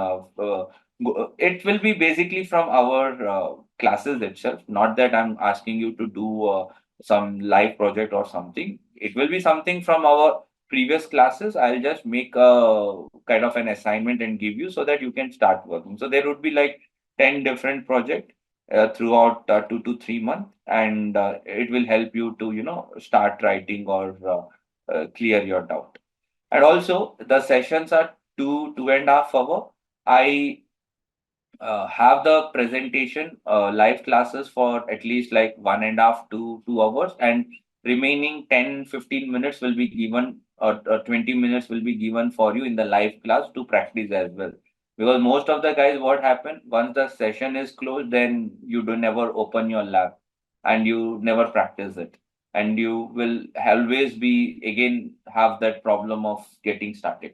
it will be basically from our classes itself, not that I'm asking you to do some live project or something. It will be something from our previous classes. I'll just make a kind of an assignment and give you, so that you can start working. So there would be like 10 different projects throughout 2 to 3 months, and it will help you to start writing or clear your doubt. And also the sessions are 2.5 hours. I have the presentation live classes for at least like 1.5 to 2 hours, and remaining 10-15 minutes will be given, or 20 minutes will be given for you in the live class to practice as well. Because most of the guys, what happen, once the session is closed, then you do never open your lab and you never practice it, and you will always be again have that problem of getting started.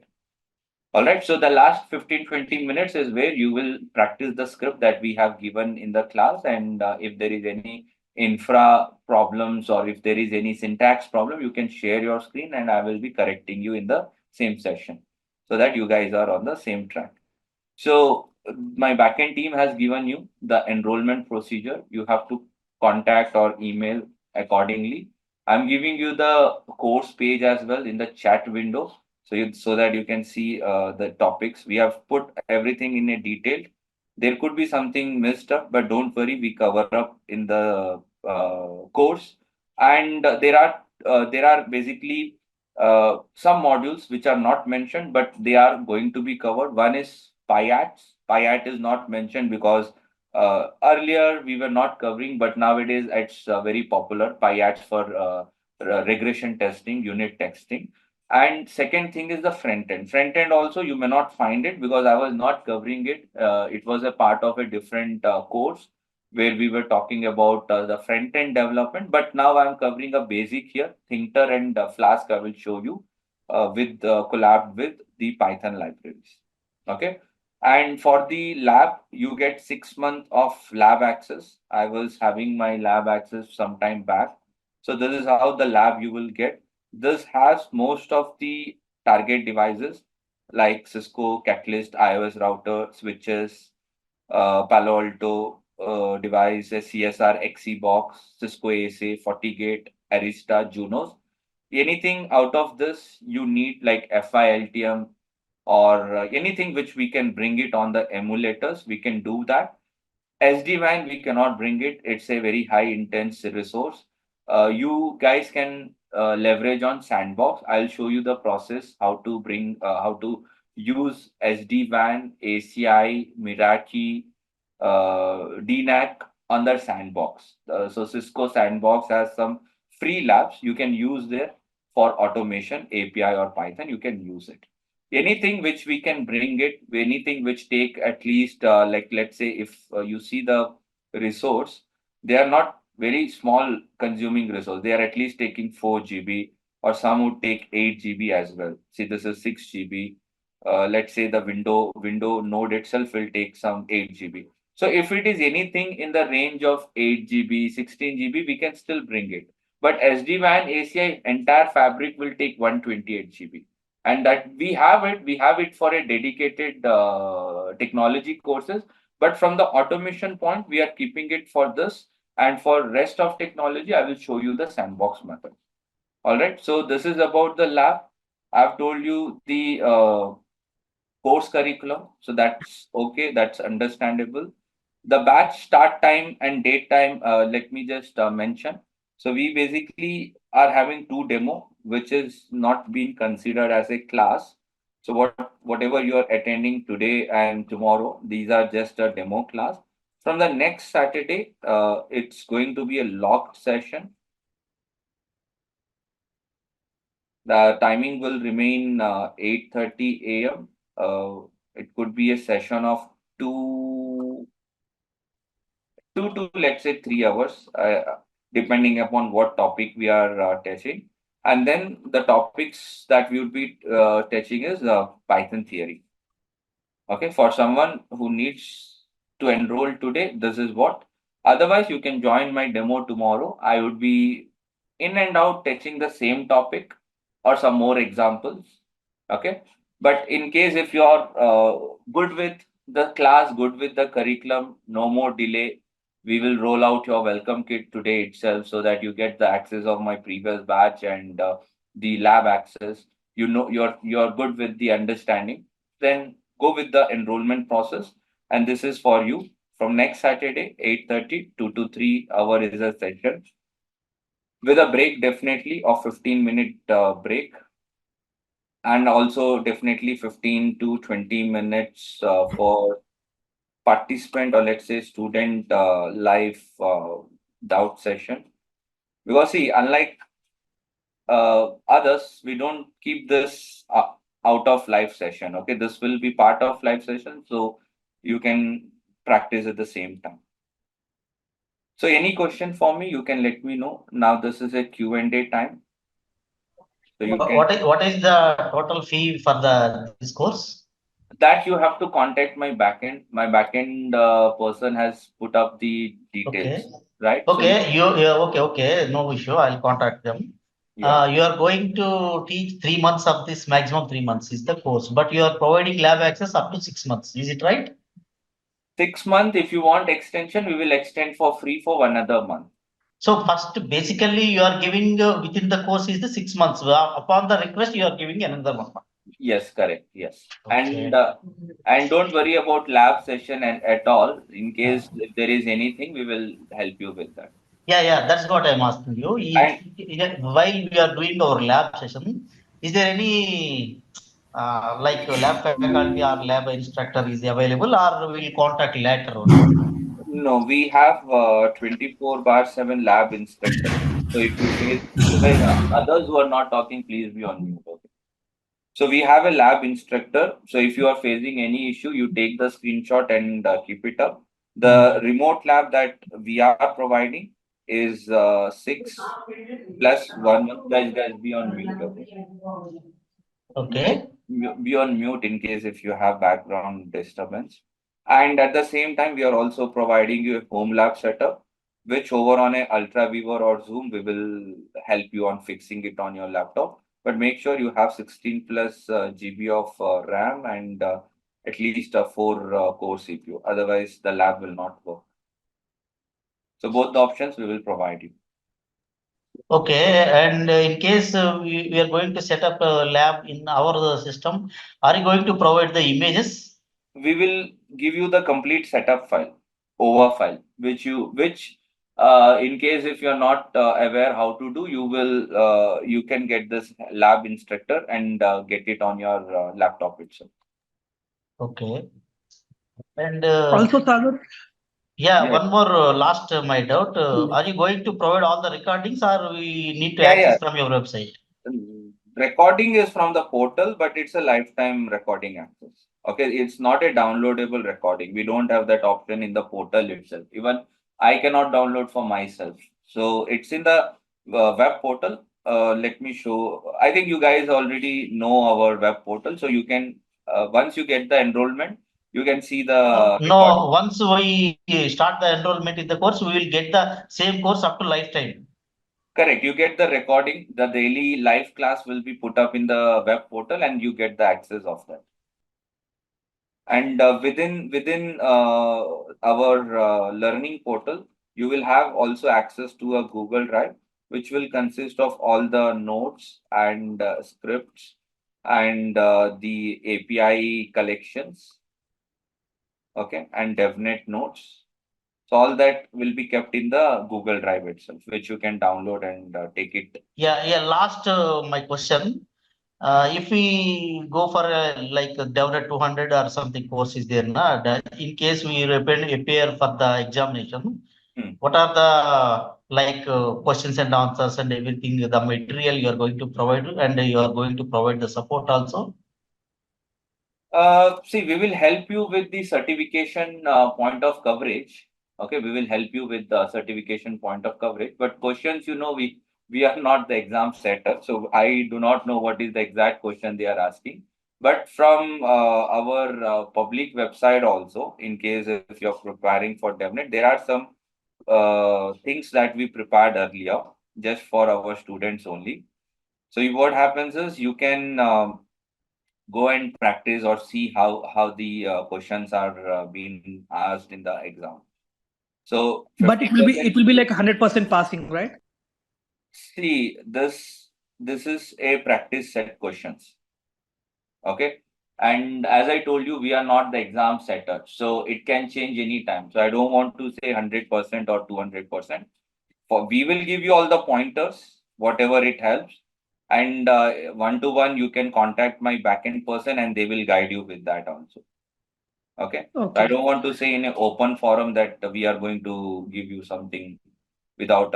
All right, so the last 15-20 minutes is where you will practice the script that we have given in the class. And if there is any infra problems, or if there is any syntax problem, you can share your screen and I will be correcting you in the same session, so that you guys are on the same track. So my backend team has given you the enrollment procedure. You have to contact or email accordingly. I'm giving you the course page as well in the chat window, so that you can see the topics. We have put everything in a detail. There could be something missed up, but don't worry, we cover up in the course. And there are basically some modules which are not mentioned, but they are going to be covered. One is PyATS. PyAT is not mentioned because earlier we were not covering, but nowadays it's very popular. PyATS for regression testing, unit testing. And second thing is the front end. Front end also you may not find it because I was not covering it. It was a part of a different course where we were talking about the front end development. But now I'm covering a basic here, Thinker and Flask. I will show you with collab with the Python libraries. Okay. And for the lab, you get 6 months of lab access. I was having my lab access some time back. So this is how the lab you will get. This has most of the target devices like Cisco, Catalyst, iOS router, switches, Palo Alto device, a CSR XE box, Cisco ASA, FortiGate, Arista, Junos. Anything out of this you need like FILTM or anything which we can bring it on the emulators, we can do that. SD-WAN, we cannot bring it. It's a very high intense resource. You guys can leverage on Sandbox. I'll show you the process, how to bring, how to use SD-WAN, ACI, Meraki, DNAC on their Sandbox. So Cisco Sandbox has some free labs you can use there for automation, API or Python, you can use it. Anything which we can bring it, anything which take at least like let's say if you see the resource, they are not very small consuming resource. They are at least taking 4 GB, or some would take 8 GB as well. See, this is 6 GB. Let's say the window node itself will take some 8 GB. So if it is anything in the range of 8 GB, 16 GB, we can still bring it. But SD-WAN ACI entire fabric will take 128 GB. And that we have it for a dedicated technology courses. But from the automation point, we are keeping it for this. And for rest of technology, I will show you the sandbox method. All right. So this is about the lab. I've told you the course curriculum. So that's okay, that's understandable. The batch start time and date time, let me just mention. So we basically are having two demo, which is not being considered as a class. So whatever you are attending today and tomorrow, these are just a demo class. From the next Saturday, it's going to be a locked session. The timing will remain 8:30 a.m. It could be a session of two to let's say 3 hours, depending upon what topic we are touching. And then the topics that we would be touching is Python theory. Okay, for someone who needs to enroll today, this is what. Otherwise, you can join my demo tomorrow. I would be in and out touching the same topic or some more examples. Okay, but in case if you're good with the class, good with the curriculum, no more delay. We will roll out your welcome kit today itself so that you get the access of my previous batch and the lab access. You know you're good with the understanding. Then go with the enrollment process, and this is for you from next Saturday 8:30, 2 to 3 hour is a session with a break definitely of 15-minute break, and also definitely 15 to 20 minutes for participant or let's say student live doubt session. Because see, unlike others, we don't keep this out of live session. Okay, this will be part of live session, so you can practice at the same time. So any question for me, you can let me know. Now this is a Q&A time. So you can What is the total fee for this course? that you have to contact my backend. My backend person has put up the details, Okay. right? Okay, okay, no issue. I'll contact them. Yeah. You are going to teach 3 months of this, maximum 3 months is the course, but you are providing lab access up to 6 months. Is it right? 6 months. If you want extension, we will extend for free for another month. So first, basically, you are giving within the course is the 6 months. Upon the request, you are giving another 1 month. Yes, correct. Yes, Okay. and don't worry about lab session and at all. In case if there is anything, we will help you with that. Yeah, that's what I'm asking you. While we are doing our lab session, is there any like lab faculty or lab instructor is available, or will contact later only? No, we have 24/7 lab instructor. So if you face others who are not talking, please be on mute. Okay. So we have a lab instructor. So if you are facing any issue, you take the screenshot and keep it up. The remote lab that we are providing is 6+1. Guys, be on mute. Okay. Okay. Be on mute in case if you have background disturbance. And at the same time, we are also providing you a home lab setup, which over on a UltraViewer or Zoom, we will help you on fixing it on your laptop. But make sure you have 16 plus GB of RAM and at least a 4 core CPU. Otherwise, the lab will not work. So both the options we will provide you. Okay, and in case we are going to set up a lab in our system, are you going to provide the images? We will give you the complete setup file, over file, which in case if you're not aware how to do, you can get this lab instructor and get it on your laptop itself. Okay. And Also, Sagar, yeah, one more last my doubt. Are you going to provide all the recordings, or we need to access from your website? Recording is from the portal, but it's a lifetime recording access. Okay, it's not a downloadable recording. We don't have that option in the portal itself. Even I cannot download for myself. So it's in the web portal. Let me show. I think you guys already know our web portal. So you can, once you get the enrollment, you can see the recording. No, once we start the enrollment in the course, we will get the same course up to lifetime. Correct. You get the recording. The daily live class will be put up in the web portal, and you get the access of that. And within our learning portal, you will have also access to a Google Drive, which will consist of all the notes and scripts and the API collections, okay, and DevNet notes. So all that will be kept in the Google Drive itself, which you can download and take it. Yeah. Last, my question. If we go for like a Devnet 200 or something course is there, na, in case we appear for the examination, what are the like questions and answers and everything, the material you are going to provide, and you are going to provide the support also? See, we will help you with the certification point of coverage. Okay, we will help you with the certification point of coverage. But questions, we are not the exam setter, so I do not know what is the exact question they are asking. But from our public website also, in case if you're preparing for DevNet, there are some things that we prepared earlier just for our students only. So what happens is you can go and practice or see how the questions are being asked in the exam. So But 50%. it will be like 100% passing, right? See, this is a practice set questions. Okay. And as I told you, we are not the exam setter, so it can change anytime. So I don't want to say 100% or 200%. We will give you all the pointers, whatever it helps. And one to one, you can contact my backend person and they will guide you with that also. Okay. So I don't want to say in an open forum that we are going to give you something without,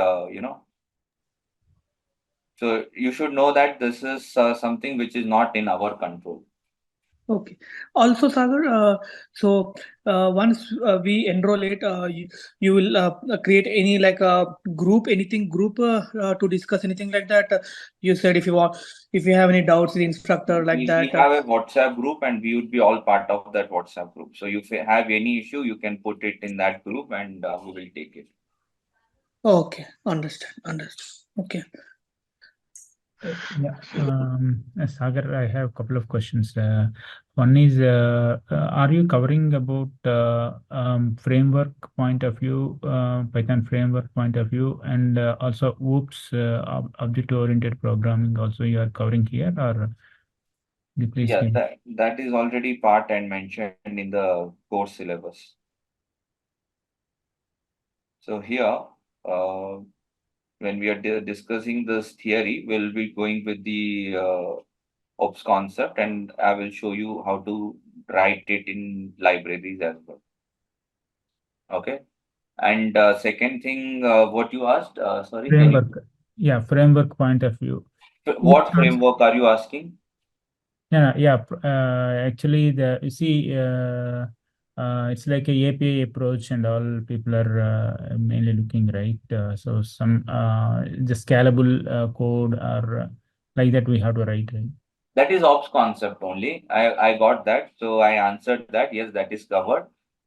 So you should know that this is something which is not in our control. Okay. Also, Sagar, once we enroll it, you will create any like a group, group to discuss anything like that. You said if you have any doubts, the instructor like We that. have a WhatsApp group and we would be all part of that WhatsApp group. So if you have any issue, you can put it in that group and we will take it. Okay, understand. Okay. Sagar, I have a couple of questions. One is, are you covering about framework point of view, Python framework point of view, and also OOPS, object-oriented programming also you are covering here, or please Yeah, give? that is already part and mentioned in the course syllabus. So here, when we are discussing this theory, we'll be going with the OPS concept, and I will show you how to write it in libraries as well. Okay. And second thing, what you asked, sorry, Framework. Yeah, framework point of view. What framework are you asking? Yeah. Actually, you see, it's like a API approach, and all people are mainly looking, right? So some the scalable code or like that we have to write, right? That is ops concept only. I got that. So I answered that. Yes, that is covered.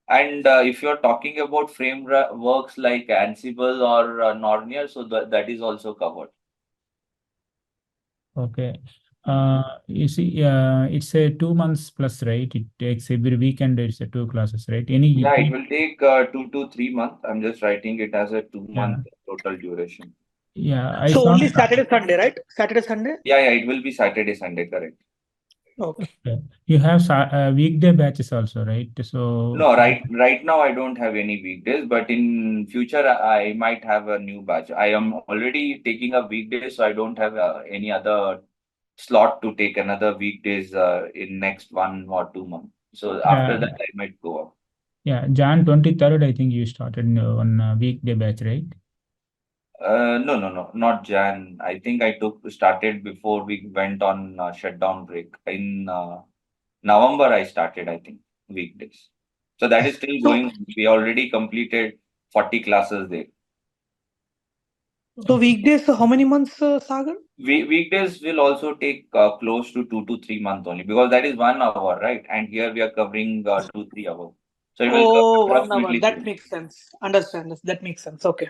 And if you're talking about frameworks like Ansible or Nornier, so that is also covered. Okay. You see, it's a 2 months plus, right? It takes every weekend. It's a 2 classes, right? Yeah, it will take 2 to 3 months. I'm just writing it as a 2-month total duration. Yeah, So only Saturday, Sunday, right? Saturday, Sunday? Yeah, it will be Saturday, Sunday, correct. Okay. You have weekday batches also, right? So No, right now I don't have any weekdays, but in future I might have a new batch. I am already taking a weekday, so I don't have any other slot to take another weekdays in next 1 or 2 months. So after that I might go up. Yeah, Jan 23rd, I think you started on weekday batch, right? No, not Jan. I think I started before we went on shutdown break. In November, I started, I think, weekdays. So that is still going. We already completed 40 classes there. So weekdays, how many months, Sagar? Weekdays will also take close to 2 to 3 months only, because that is 1 hour, right? And here we are covering 2-3 hours. So it will Oh, cover 1 hour. approximately That makes sense. Understand. That makes sense. Okay.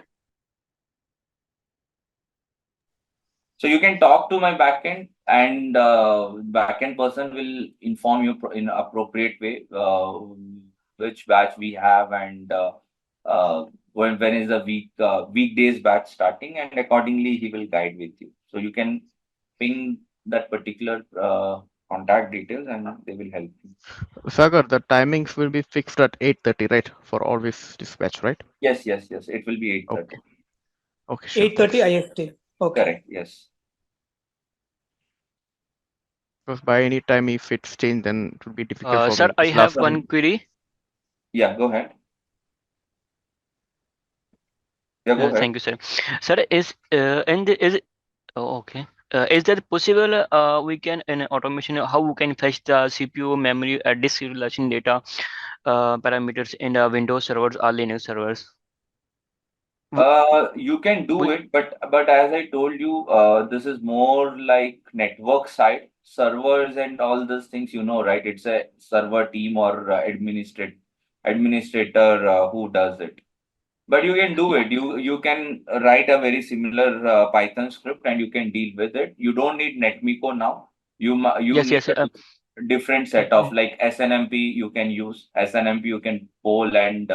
So you can talk to my backend, and backend person will inform you in appropriate way which batch we have, and when is the weekdays batch starting, and accordingly he will guide with you. So you can ping that particular contact details and they will help you. Sagar, the timings will be fixed at 8:30, right? For always dispatch, right? Yes, yes, yes. It will be 8:30. Okay. Okay, sure. 8:30 Thanks. IST. Okay. Correct. Yes. Because by any time if it's changed, then it will be difficult for Sir, me. I Because have last one time, query. Yeah, go ahead. Yeah, go ahead. Thank you, sir. Sir, okay. Is that possible? We can in automation how we can fetch the CPU, memory, disk utilization data parameters in the Windows servers or Linux servers. You can do Will it, but as I told you, this is more like network side servers and all these things. You know, right? It's a server team or administrator who does it. But you can do it. You can write a very similar Python script and you can deal with it. You don't need NetMiko now. You yes, need yes. a different set of like SNMP. You can use SNMP. You can poll and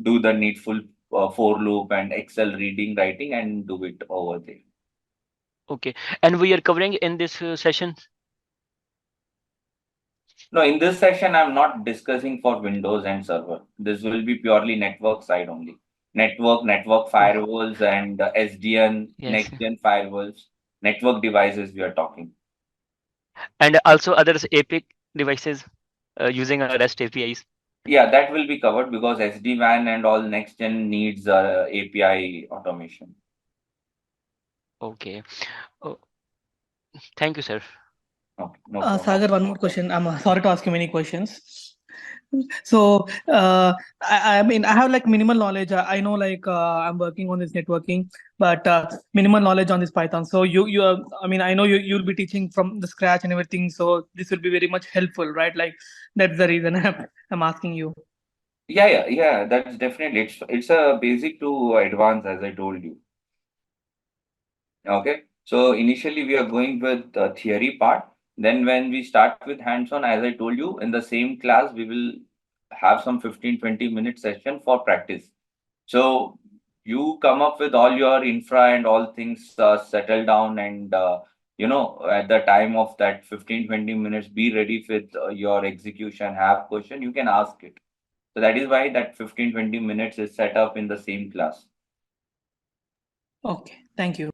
do the needful for loop and Excel reading, writing, and do it over there. Okay. And we are covering in this session. No, in this session, I'm not discussing for Windows and server. This will be purely network side only. Network firewalls, and SDN, Yes. next gen firewalls, network devices we are talking. And also others API devices using REST APIs. Yeah, that will be covered because SD-WAN and all next gen needs API automation. Okay. Oh, thank you, sir. Okay, no problem. Sagar, one more question. I'm sorry to ask you many questions. So, I mean, I have like minimal knowledge. I know like I'm working on this networking, but minimal knowledge on this Python. So I mean, I know you'll be teaching from the scratch and everything. So this will be very much helpful, right? Like that's the reason I'm asking you. Yeah. That's definitely it's a basic to advanced as I told you. Okay. So initially we are going with the theory part. Then when we start with hands-on, as I told you, in the same class, we will have some 15-20 minute session for practice. So you come up with all your infra and all things settle down and at the time of that 15-20 minutes, be ready with your execution, have question, you can ask it. So that is why that 15-20 minutes is set up in the same class. Okay, thank you.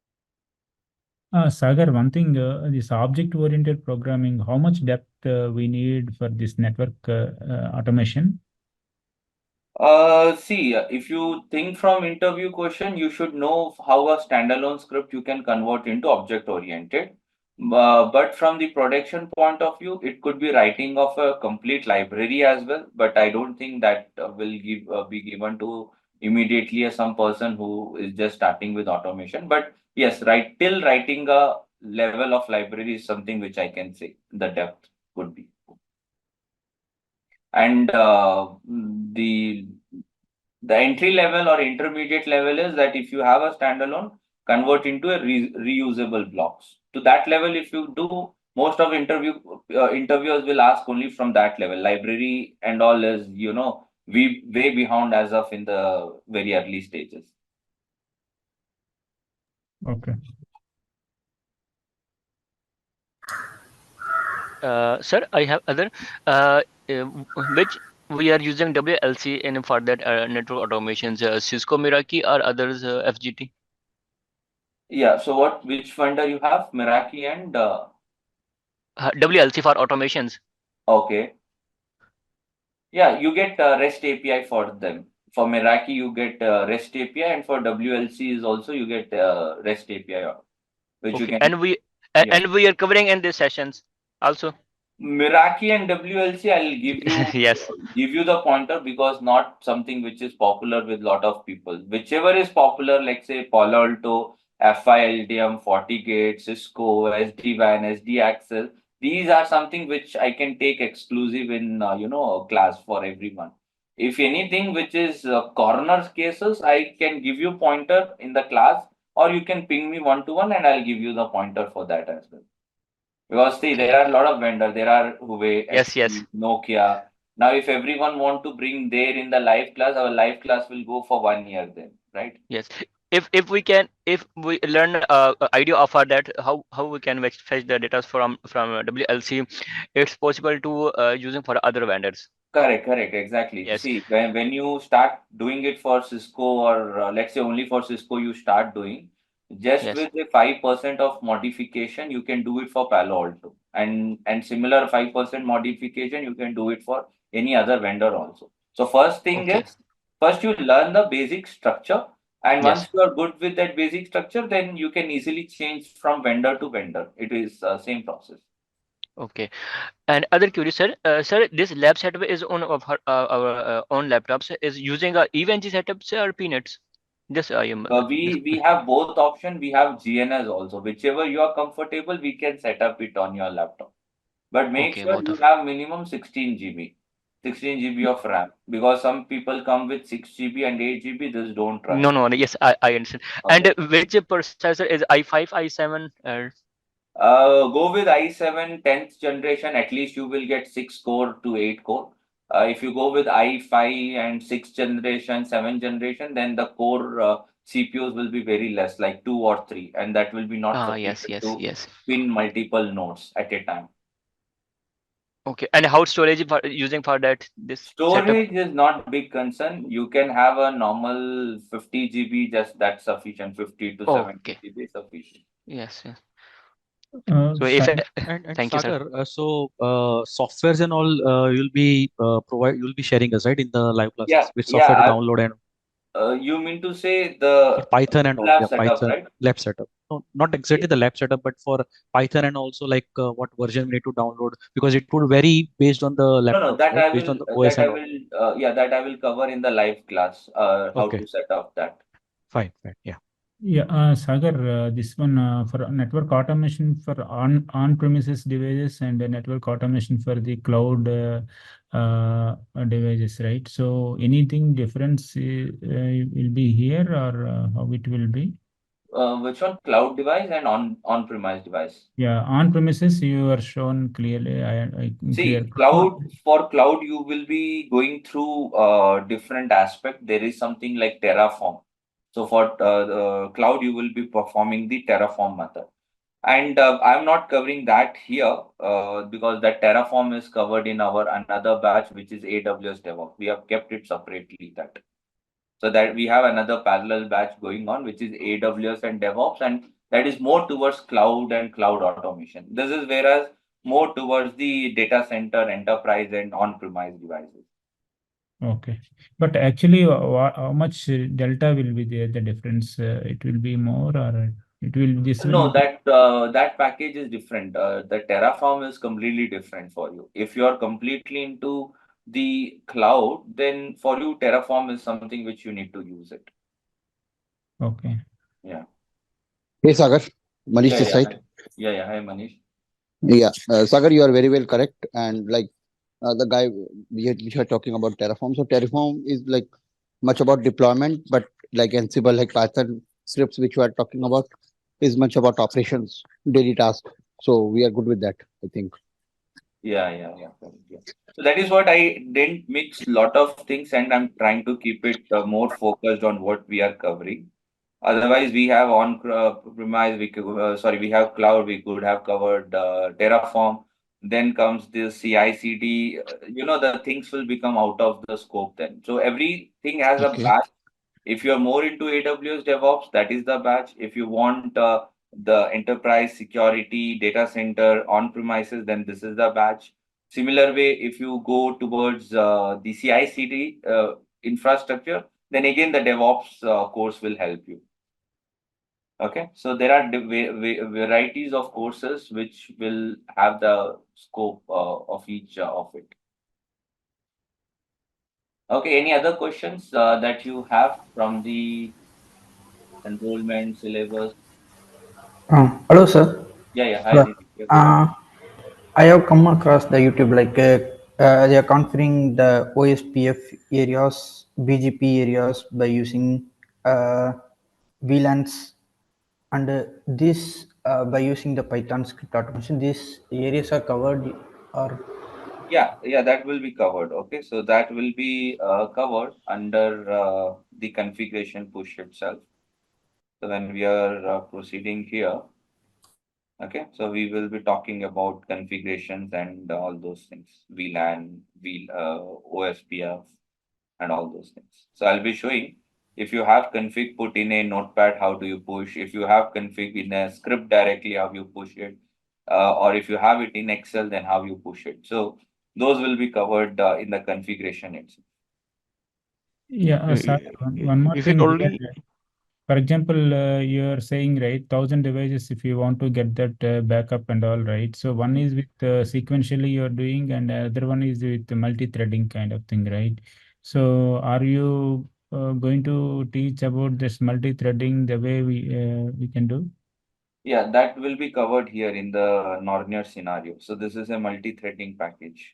Sagar, one thing, this object-oriented programming, how much depth we need for this network automation? See, if you think from interview question, you should know how a standalone script you can convert into object oriented. But from the production point of view, it could be writing of a complete library as well. But I don't think that will be given to immediately some person who is just starting with automation. But yes, till writing a level of library is something which I can say the depth could be. And the entry level or intermediate level is that if you have a standalone, convert into a reusable blocks. To that level, if you do, most of interviewers will ask only from that level. Library and all is we way behind as of in the very early stages. Okay. Sir, I have other which we are using WLC in for that network automations, Cisco Meraki or others FGT. Yeah. So which vendor you have? Meraki and WLC for automations. okay. Yeah, you get REST API for them. For Meraki, you get REST API, and for WLC is also you get REST API, which you Okay, can. Yeah. and we are covering in these sessions also. Meraki and WLC, I'll Yes. give you the pointer because not something which is popular with lot of people. Whichever is popular, like say Palo Alto, FI LTM, FortiGate, Cisco, SD-WAN, SD Access. These are something which I can take exclusive in a class for everyone. If anything which is corner cases, I can give you pointer in the class, or you can ping me one-to-one, and I'll give you the pointer for that as well. Because see, there are a lot of vendors. There are Huawei, Yes, HP, Nokia. Now, if everyone want to bring there in the live class, our live class will go for 1 year then, right? Yes. if we can, if we learn idea of our that how we can fetch the data from WLC, it's possible to using for other vendors. Correct, exactly. Yes. See, when you start doing it for Cisco, or let's say only for Cisco, you start doing just Yes. with a 5% of modification, you can do it for Palo also, and similar 5% modification, you can do it for any other vendor also. So first thing Okay. is, first you learn the basic structure, and once Yes. you are good with that basic structure, then you can easily change from vendor to vendor. It is same process. Okay. And other query, sir, sir, this lab setup is on of our own laptops, is using a EVNG setup, sir, or peanuts? Just I am We have both option. We have GNS also. Whichever you are comfortable, we can set up it on your laptop. But make okay, sure both you of. have minimum 16 GB, 16 GB of RAM, because some people come with 6 GB and 8 GB. This don't run. No. Yes, I understand. And Okay. which processor is i5, i7? Go with i7 10th generation. At least you will get 6 core to 8 core. If you go with i5 and 6th generation, 7th generation, then the core CPUs will be very less, like 2 or 3, and that will be not Yes, sufficient yes, to yes. spin multiple nodes at a time. Okay. And how storage for using for that this setup? Storage is not big concern. You can have a normal 50 GB, just that's sufficient. 50 to 70 Okay. GB sufficient. Yes, yes. So if Sagar, And thank you, sir. Sagar, softwares and all you'll be sharing us right in the live classes with software to Yeah. download and You mean to say for the Python and all, lab yeah, setup, Python right? lab setup. No, not exactly the lab setup, but for Python and also like what version we need to download because it would vary based on the No, laptops, that right? I Based will, on the OS and all. that I will cover in the live class, how Okay, to set up that. fine, yeah. yeah, Sagar, this one for network automation for on-premises devices and network automation for the cloud devices, right? So anything difference will be here, or how it will be? Which one? Cloud device and on-premise device. Yeah, on-premises you are shown clearly. I clear. See, for cloud, you will be going through different aspect. There is something like Terraform. So for cloud, you will be performing the Terraform method. And I'm not covering that here because that Terraform is covered in our another batch, which is AWS DevOps. We have kept it separately that. So that we have another parallel batch going on, which is AWS and DevOps, and that is more towards cloud and cloud automation. This is whereas more towards the data center, enterprise, and on-premise devices. Okay, but actually, how much delta will be there? The difference, it will be more, or it will this will. No, that package is different. The Terraform is completely different for you. If you are completely into the cloud, then for you Terraform is something which you need to use it. Okay. Yeah. Hey Sagar, Manish Yeah, this yeah. side. Yeah. Hi, Manish. Yeah, Sagar, you are very well correct. And like the guy we are talking about Terraform. So Terraform is like much about deployment, but like Ansible, like Python scripts, which we are talking about, is much about operations, daily task. So we are good with that, I think. Yeah. Correct, yeah. So that is what I didn't mix lot of things, and I'm trying to keep it more focused on what we are covering. Otherwise, we have on premise, we have cloud, we could have covered Terraform. Then comes this CI/CD. The things will become out of the scope then. So everything has a Okay. batch. If you are more into AWS DevOps, that is the batch. If you want the enterprise security data center on premises, then this is the batch. Similar way, if you go towards the CI/CD infrastructure, then again the DevOps course will help you. Okay, so there are varieties of courses which will have the scope of each of it. Okay, any other questions that you have from the enrollment syllabus? Hello, sir. Yeah. Hi, Hello. Didi. Yeah, go ahead. I have come across the YouTube like they are configuring the OSPF areas, BGP areas by using VLANs, and this by using the Python script automation. These areas are covered, or Yeah, that will be covered. Okay, so that will be covered under the configuration push itself. So when we are proceeding here, okay, so we will be talking about configurations and all those things, VLAN, OSPF, and all those things. So I'll be showing if you have config put in a notepad, how do you push? If you have config in a script directly, how you push it? Or if you have it in Excel, then how you push it. So those will be covered in the configuration itself. Yeah, I- one more Is it thing here. only For example, you're saying, right, 1,000 devices if you want to get that backup and all, right? So one is with sequentially you're doing, and other one is with the multi-threading kind of thing, right? So are you going to teach about this multi-threading the way we can do? Yeah, that will be covered here in the Nornier scenario. So this is a multi-threading package.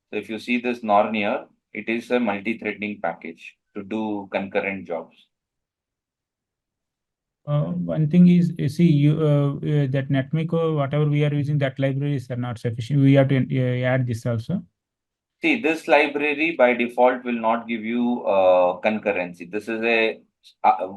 So if you see this Nornier, it is a multi-threading package to do concurrent jobs. One thing is, you see, that Netmiko, whatever we are using, that libraries are not sufficient. We have to add this also. See, this library by default will not give you concurrency. This is a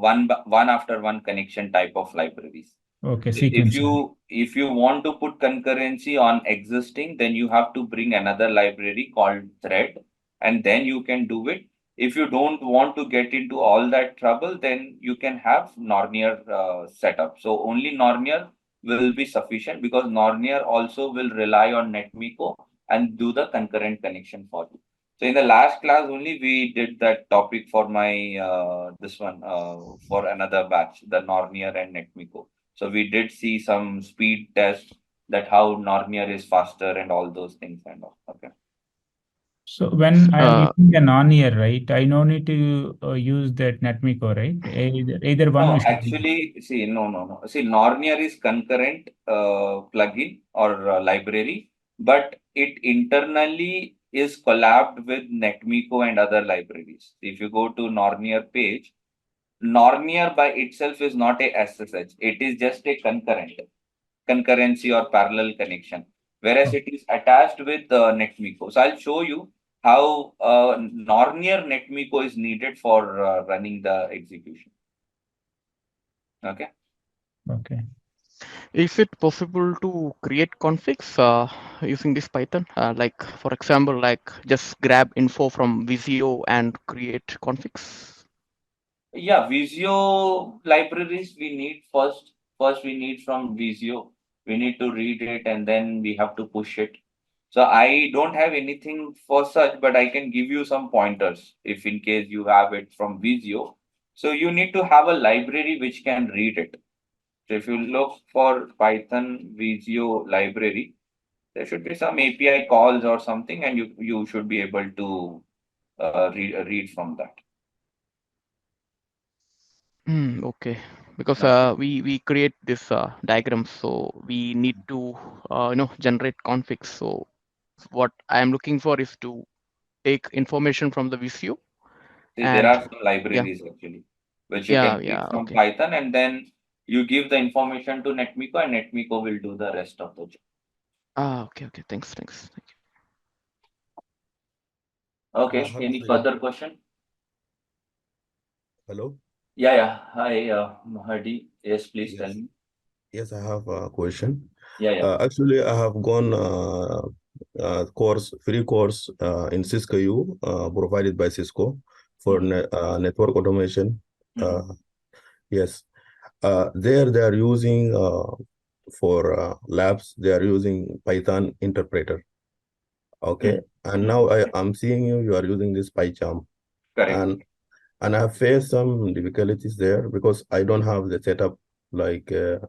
one after one connection type of libraries. Okay, If sequential. you want to put concurrency on existing, then you have to bring another library called thread, and then you can do it. If you don't want to get into all that trouble, then you can have Nornier setup. So only Nornier will be sufficient because Nornier also will rely on Netmiko and do the concurrent connection for you. So in the last class only we did that topic for my this one for another batch, the Nornier and Netmiko. So we did see some speed test that how Nornier is faster and all those things and all. Okay. So when I am uh, using the non-year, right, I no need to use that Netmiko, right? Either one we No, should use. actually, see, no. See, Nornier is concurrent plugin or library, but it internally is collabed with Netmiko and other libraries. If you go to Nornier page, Nornier by itself is not a SSH. It is just a concurrency or parallel connection, whereas Oh, it is attached with Netmiko. So I'll show you how Nornier Netmiko is needed for running the execution. Okay. okay. is it possible to create configs using this Python? Like for example, like just grab info from Visio and create configs. Yeah, Visio libraries we need first. First, we need from Visio. We need to read it and then we have to push it. So I don't have anything for such, but I can give you some pointers if in case you have it from Visio. So you need to have a library which can read it. So if you look for Python Visio library, there should be some API calls or something, and you should be able to read from that. Okay, because Okay. we create this diagram, so we need to generate configs. So what I am looking for is to take information from the Visio See, there and are some yeah, libraries actually, which you can yeah, pick from okay. Python, and then you give the information to Netmiko, and Netmiko will do the rest of the job. Okay, thanks. Thank you. Okay. Hello, Any Sagar. further question? Hello. Yeah. Hi, Mahadi. Yes, please tell Yes. me. Yes, I have a question. Yeah. Actually, I have gone free course in Cisco U provided by Cisco for network automation. Yes. There they are using for labs. They are using Python interpreter. Okay. And now I'm seeing you are using this PyCharm. Correct. And I have faced some difficulties there because I don't have the setup like to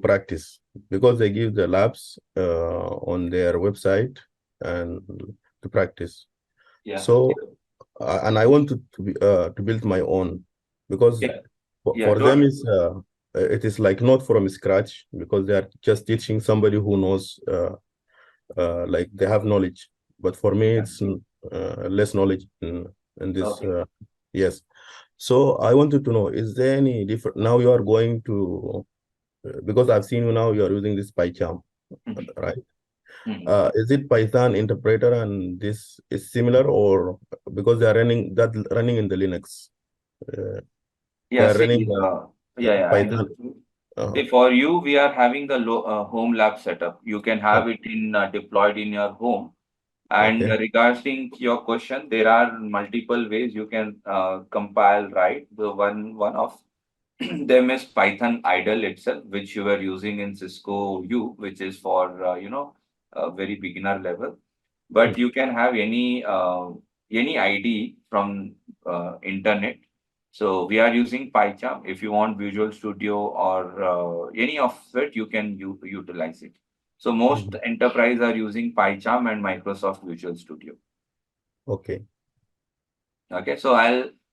practice because they give the labs on their website and to practice. Yeah. So and I want to build my own because for them it is like not from scratch because they are just teaching somebody who knows like they have knowledge. But for me, it's less knowledge in this. Okay. Yes. So I wanted to know, is there any different now you are going to because I've seen you now you are using this PyCharm, right? Is it Python interpreter and this is similar or because they are running in the Linux? They Yeah, are see, running I'll go Python. through. See, for you, we are having the home lab setup. You can have it in deployed in your home. And Okay. regarding your question, there are multiple ways you can compile, right? The one of them is Python idle itself, which you are using in Cisco U, which is for a very beginner level. But you can have any ID from internet. So we are using PyCharm. If you want Visual Studio or any of it, you can utilize it. So most enterprise are using PyCharm and Microsoft Visual Studio. Okay. Okay, so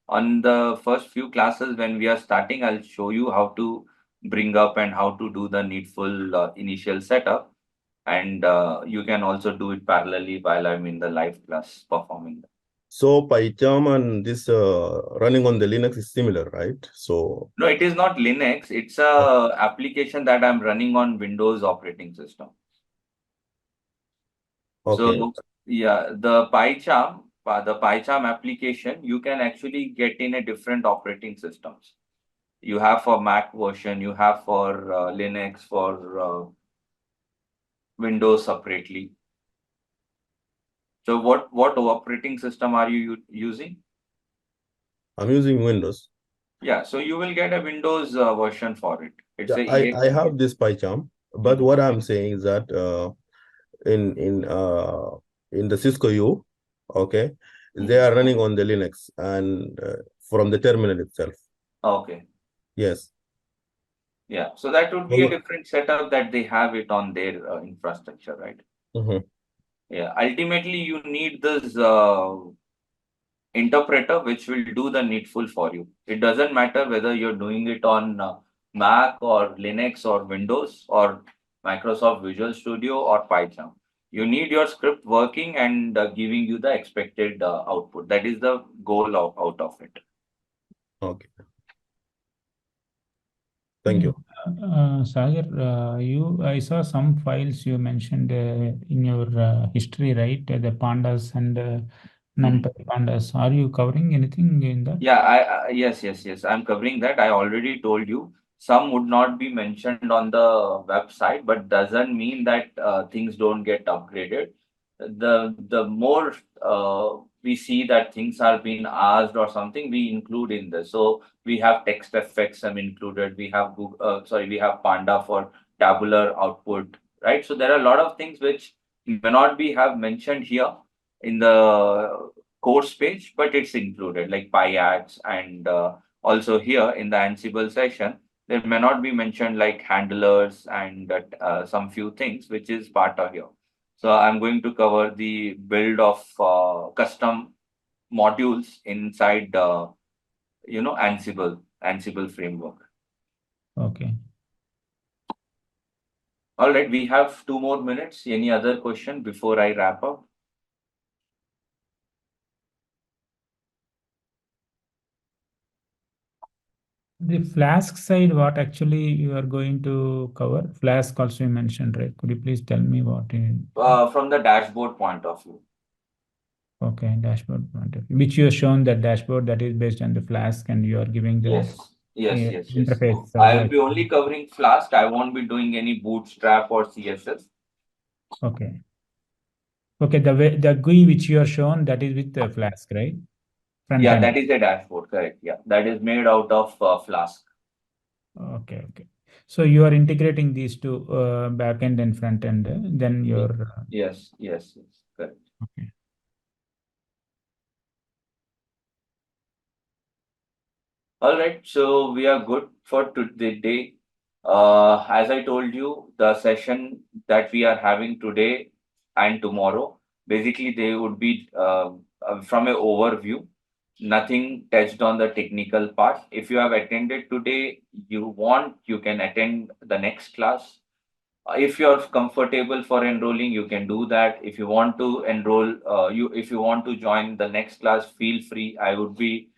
on the first few classes when we are starting, I'll show you how to bring up and how to do the needful initial setup. And you can also do it parallelly while I'm in the live class performing. So PyCharm and this running on the Linux is similar, right? So No, it is not Linux. It's a application that I'm running on Windows operating system. okay. So yeah, the PyCharm application, you can actually get in a different operating systems. You have for Mac version, you have for Linux, for Windows separately. So what operating system are you using? I'm using Windows. Yeah, so you will get a Windows version for it. It's Yeah, a I have this PyCharm, but what I'm saying is that in the Cisco U, okay, they are running on the Linux and from the terminal itself. Okay. Yes. Yeah, so that would be a different setup that they have it on their infrastructure, right? Yeah, ultimately you need this interpreter which will do the needful for you. It doesn't matter whether you're doing it on Mac or Linux or Windows or Microsoft Visual Studio or PyCharm. You need your script working and giving you the expected output. That is the goal out of it. Okay. Thank you. Sagar, I saw some files you mentioned in your history, right? The pandas and NumPy pandas. Are you covering anything in that? Yeah, yes. I'm covering that. I already told you some would not be mentioned on the website, but doesn't mean that things don't get upgraded. The more we see that things are being asked or something, we include in this. So we have text effects included. We have we have Panda for tabular output, right? So there are a lot of things which may not be have mentioned here in the course page, but it's included like PyATS and also here in the Ansible session, there may not be mentioned like handlers and some few things, which is part of here. So I'm going to cover the build of custom modules inside, Ansible framework. Okay. All right, we have 2 more minutes. Any other question before I wrap up? The Flask side, what actually you are going to cover? Flask also you mentioned, right? Could you please tell me what? From the dashboard point of view. Okay, dashboard point of view. Which you have shown that dashboard that is based on the Flask, and you are giving the Yes. interface. I'll be only covering Flask. I won't be doing any Bootstrap or CSS. Okay. Okay, the GUI which you are shown, that is with the Flask, right? Front Yeah, end. that is the dashboard, correct. Yeah, that is made out of Flask. Okay. So you are integrating these two, back end and front end, then your Yes, correct. Okay. All right, so we are good for today. As I told you, the session that we are having today and tomorrow, basically they would be from an overview, nothing touched on the technical part. If you have attended today, you can attend the next class. If you're comfortable for enrolling, you can do that. If you want to enroll, if you want to join the next class, feel free. I would be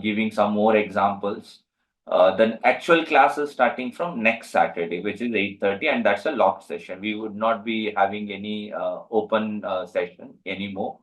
giving some more examples. The actual class is starting from next Saturday, which is 8:30, and that's a locked session. We would not be having any open session anymore.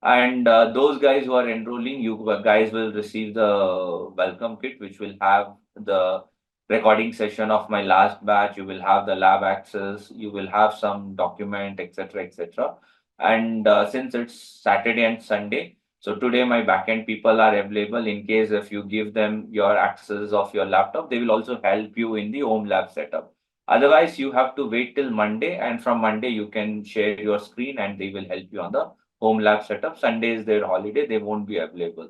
And those guys who are enrolling, you guys will receive the welcome kit, which will have the recording session of my last batch. You will have the lab access. You will have some document, etc., etc. And since it's Saturday and Sunday, so today my backend people are available. In case if you give them your access of your laptop, they will also help you in the home lab setup. Otherwise, you have to wait till Monday, and from Monday you can share your screen, and they will help you on the home lab setup. Sunday is their holiday, they won't be available.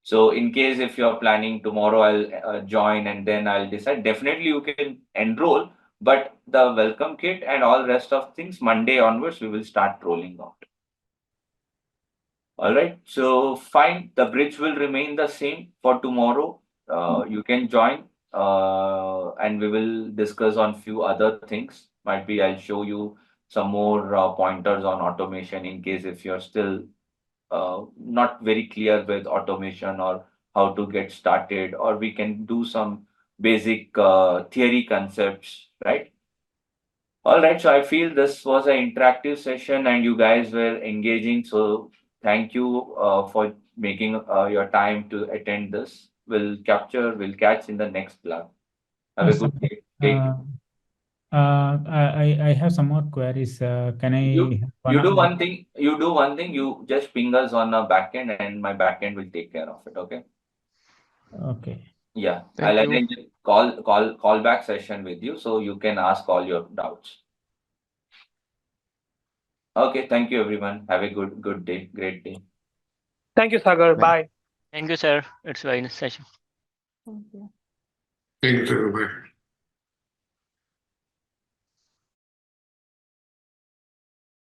So in case if you're planning tomorrow, I'll join and then I'll decide. Definitely you can enroll, but the welcome kit and all rest of things, Monday onwards, we will start rolling out. All right. So fine. The bridge will remain the same for tomorrow. You can join and we will discuss on few other things. Might be I'll show you some more pointers on automation in case if you're still not very clear with automation or how to get started, or we can do some basic theory concepts, right? All right, so I feel this was an interactive session and you guys were engaging. So thank you for making your time to attend this. We'll catch in the next blog. Have a good day. Take care. I have some more queries. Can I? You do one thing. You just ping us on a backend, and my backend will take care of it. Okay. Okay. Yeah, Thank I'll you. arrange a call back session with you, so you can ask all your doubts. Okay. Thank you, everyone. Have a good day. Great day. Thank you, Sagar. Bye. Thank you, sir. It's a very nice session. Thank you. Thanks, everybody.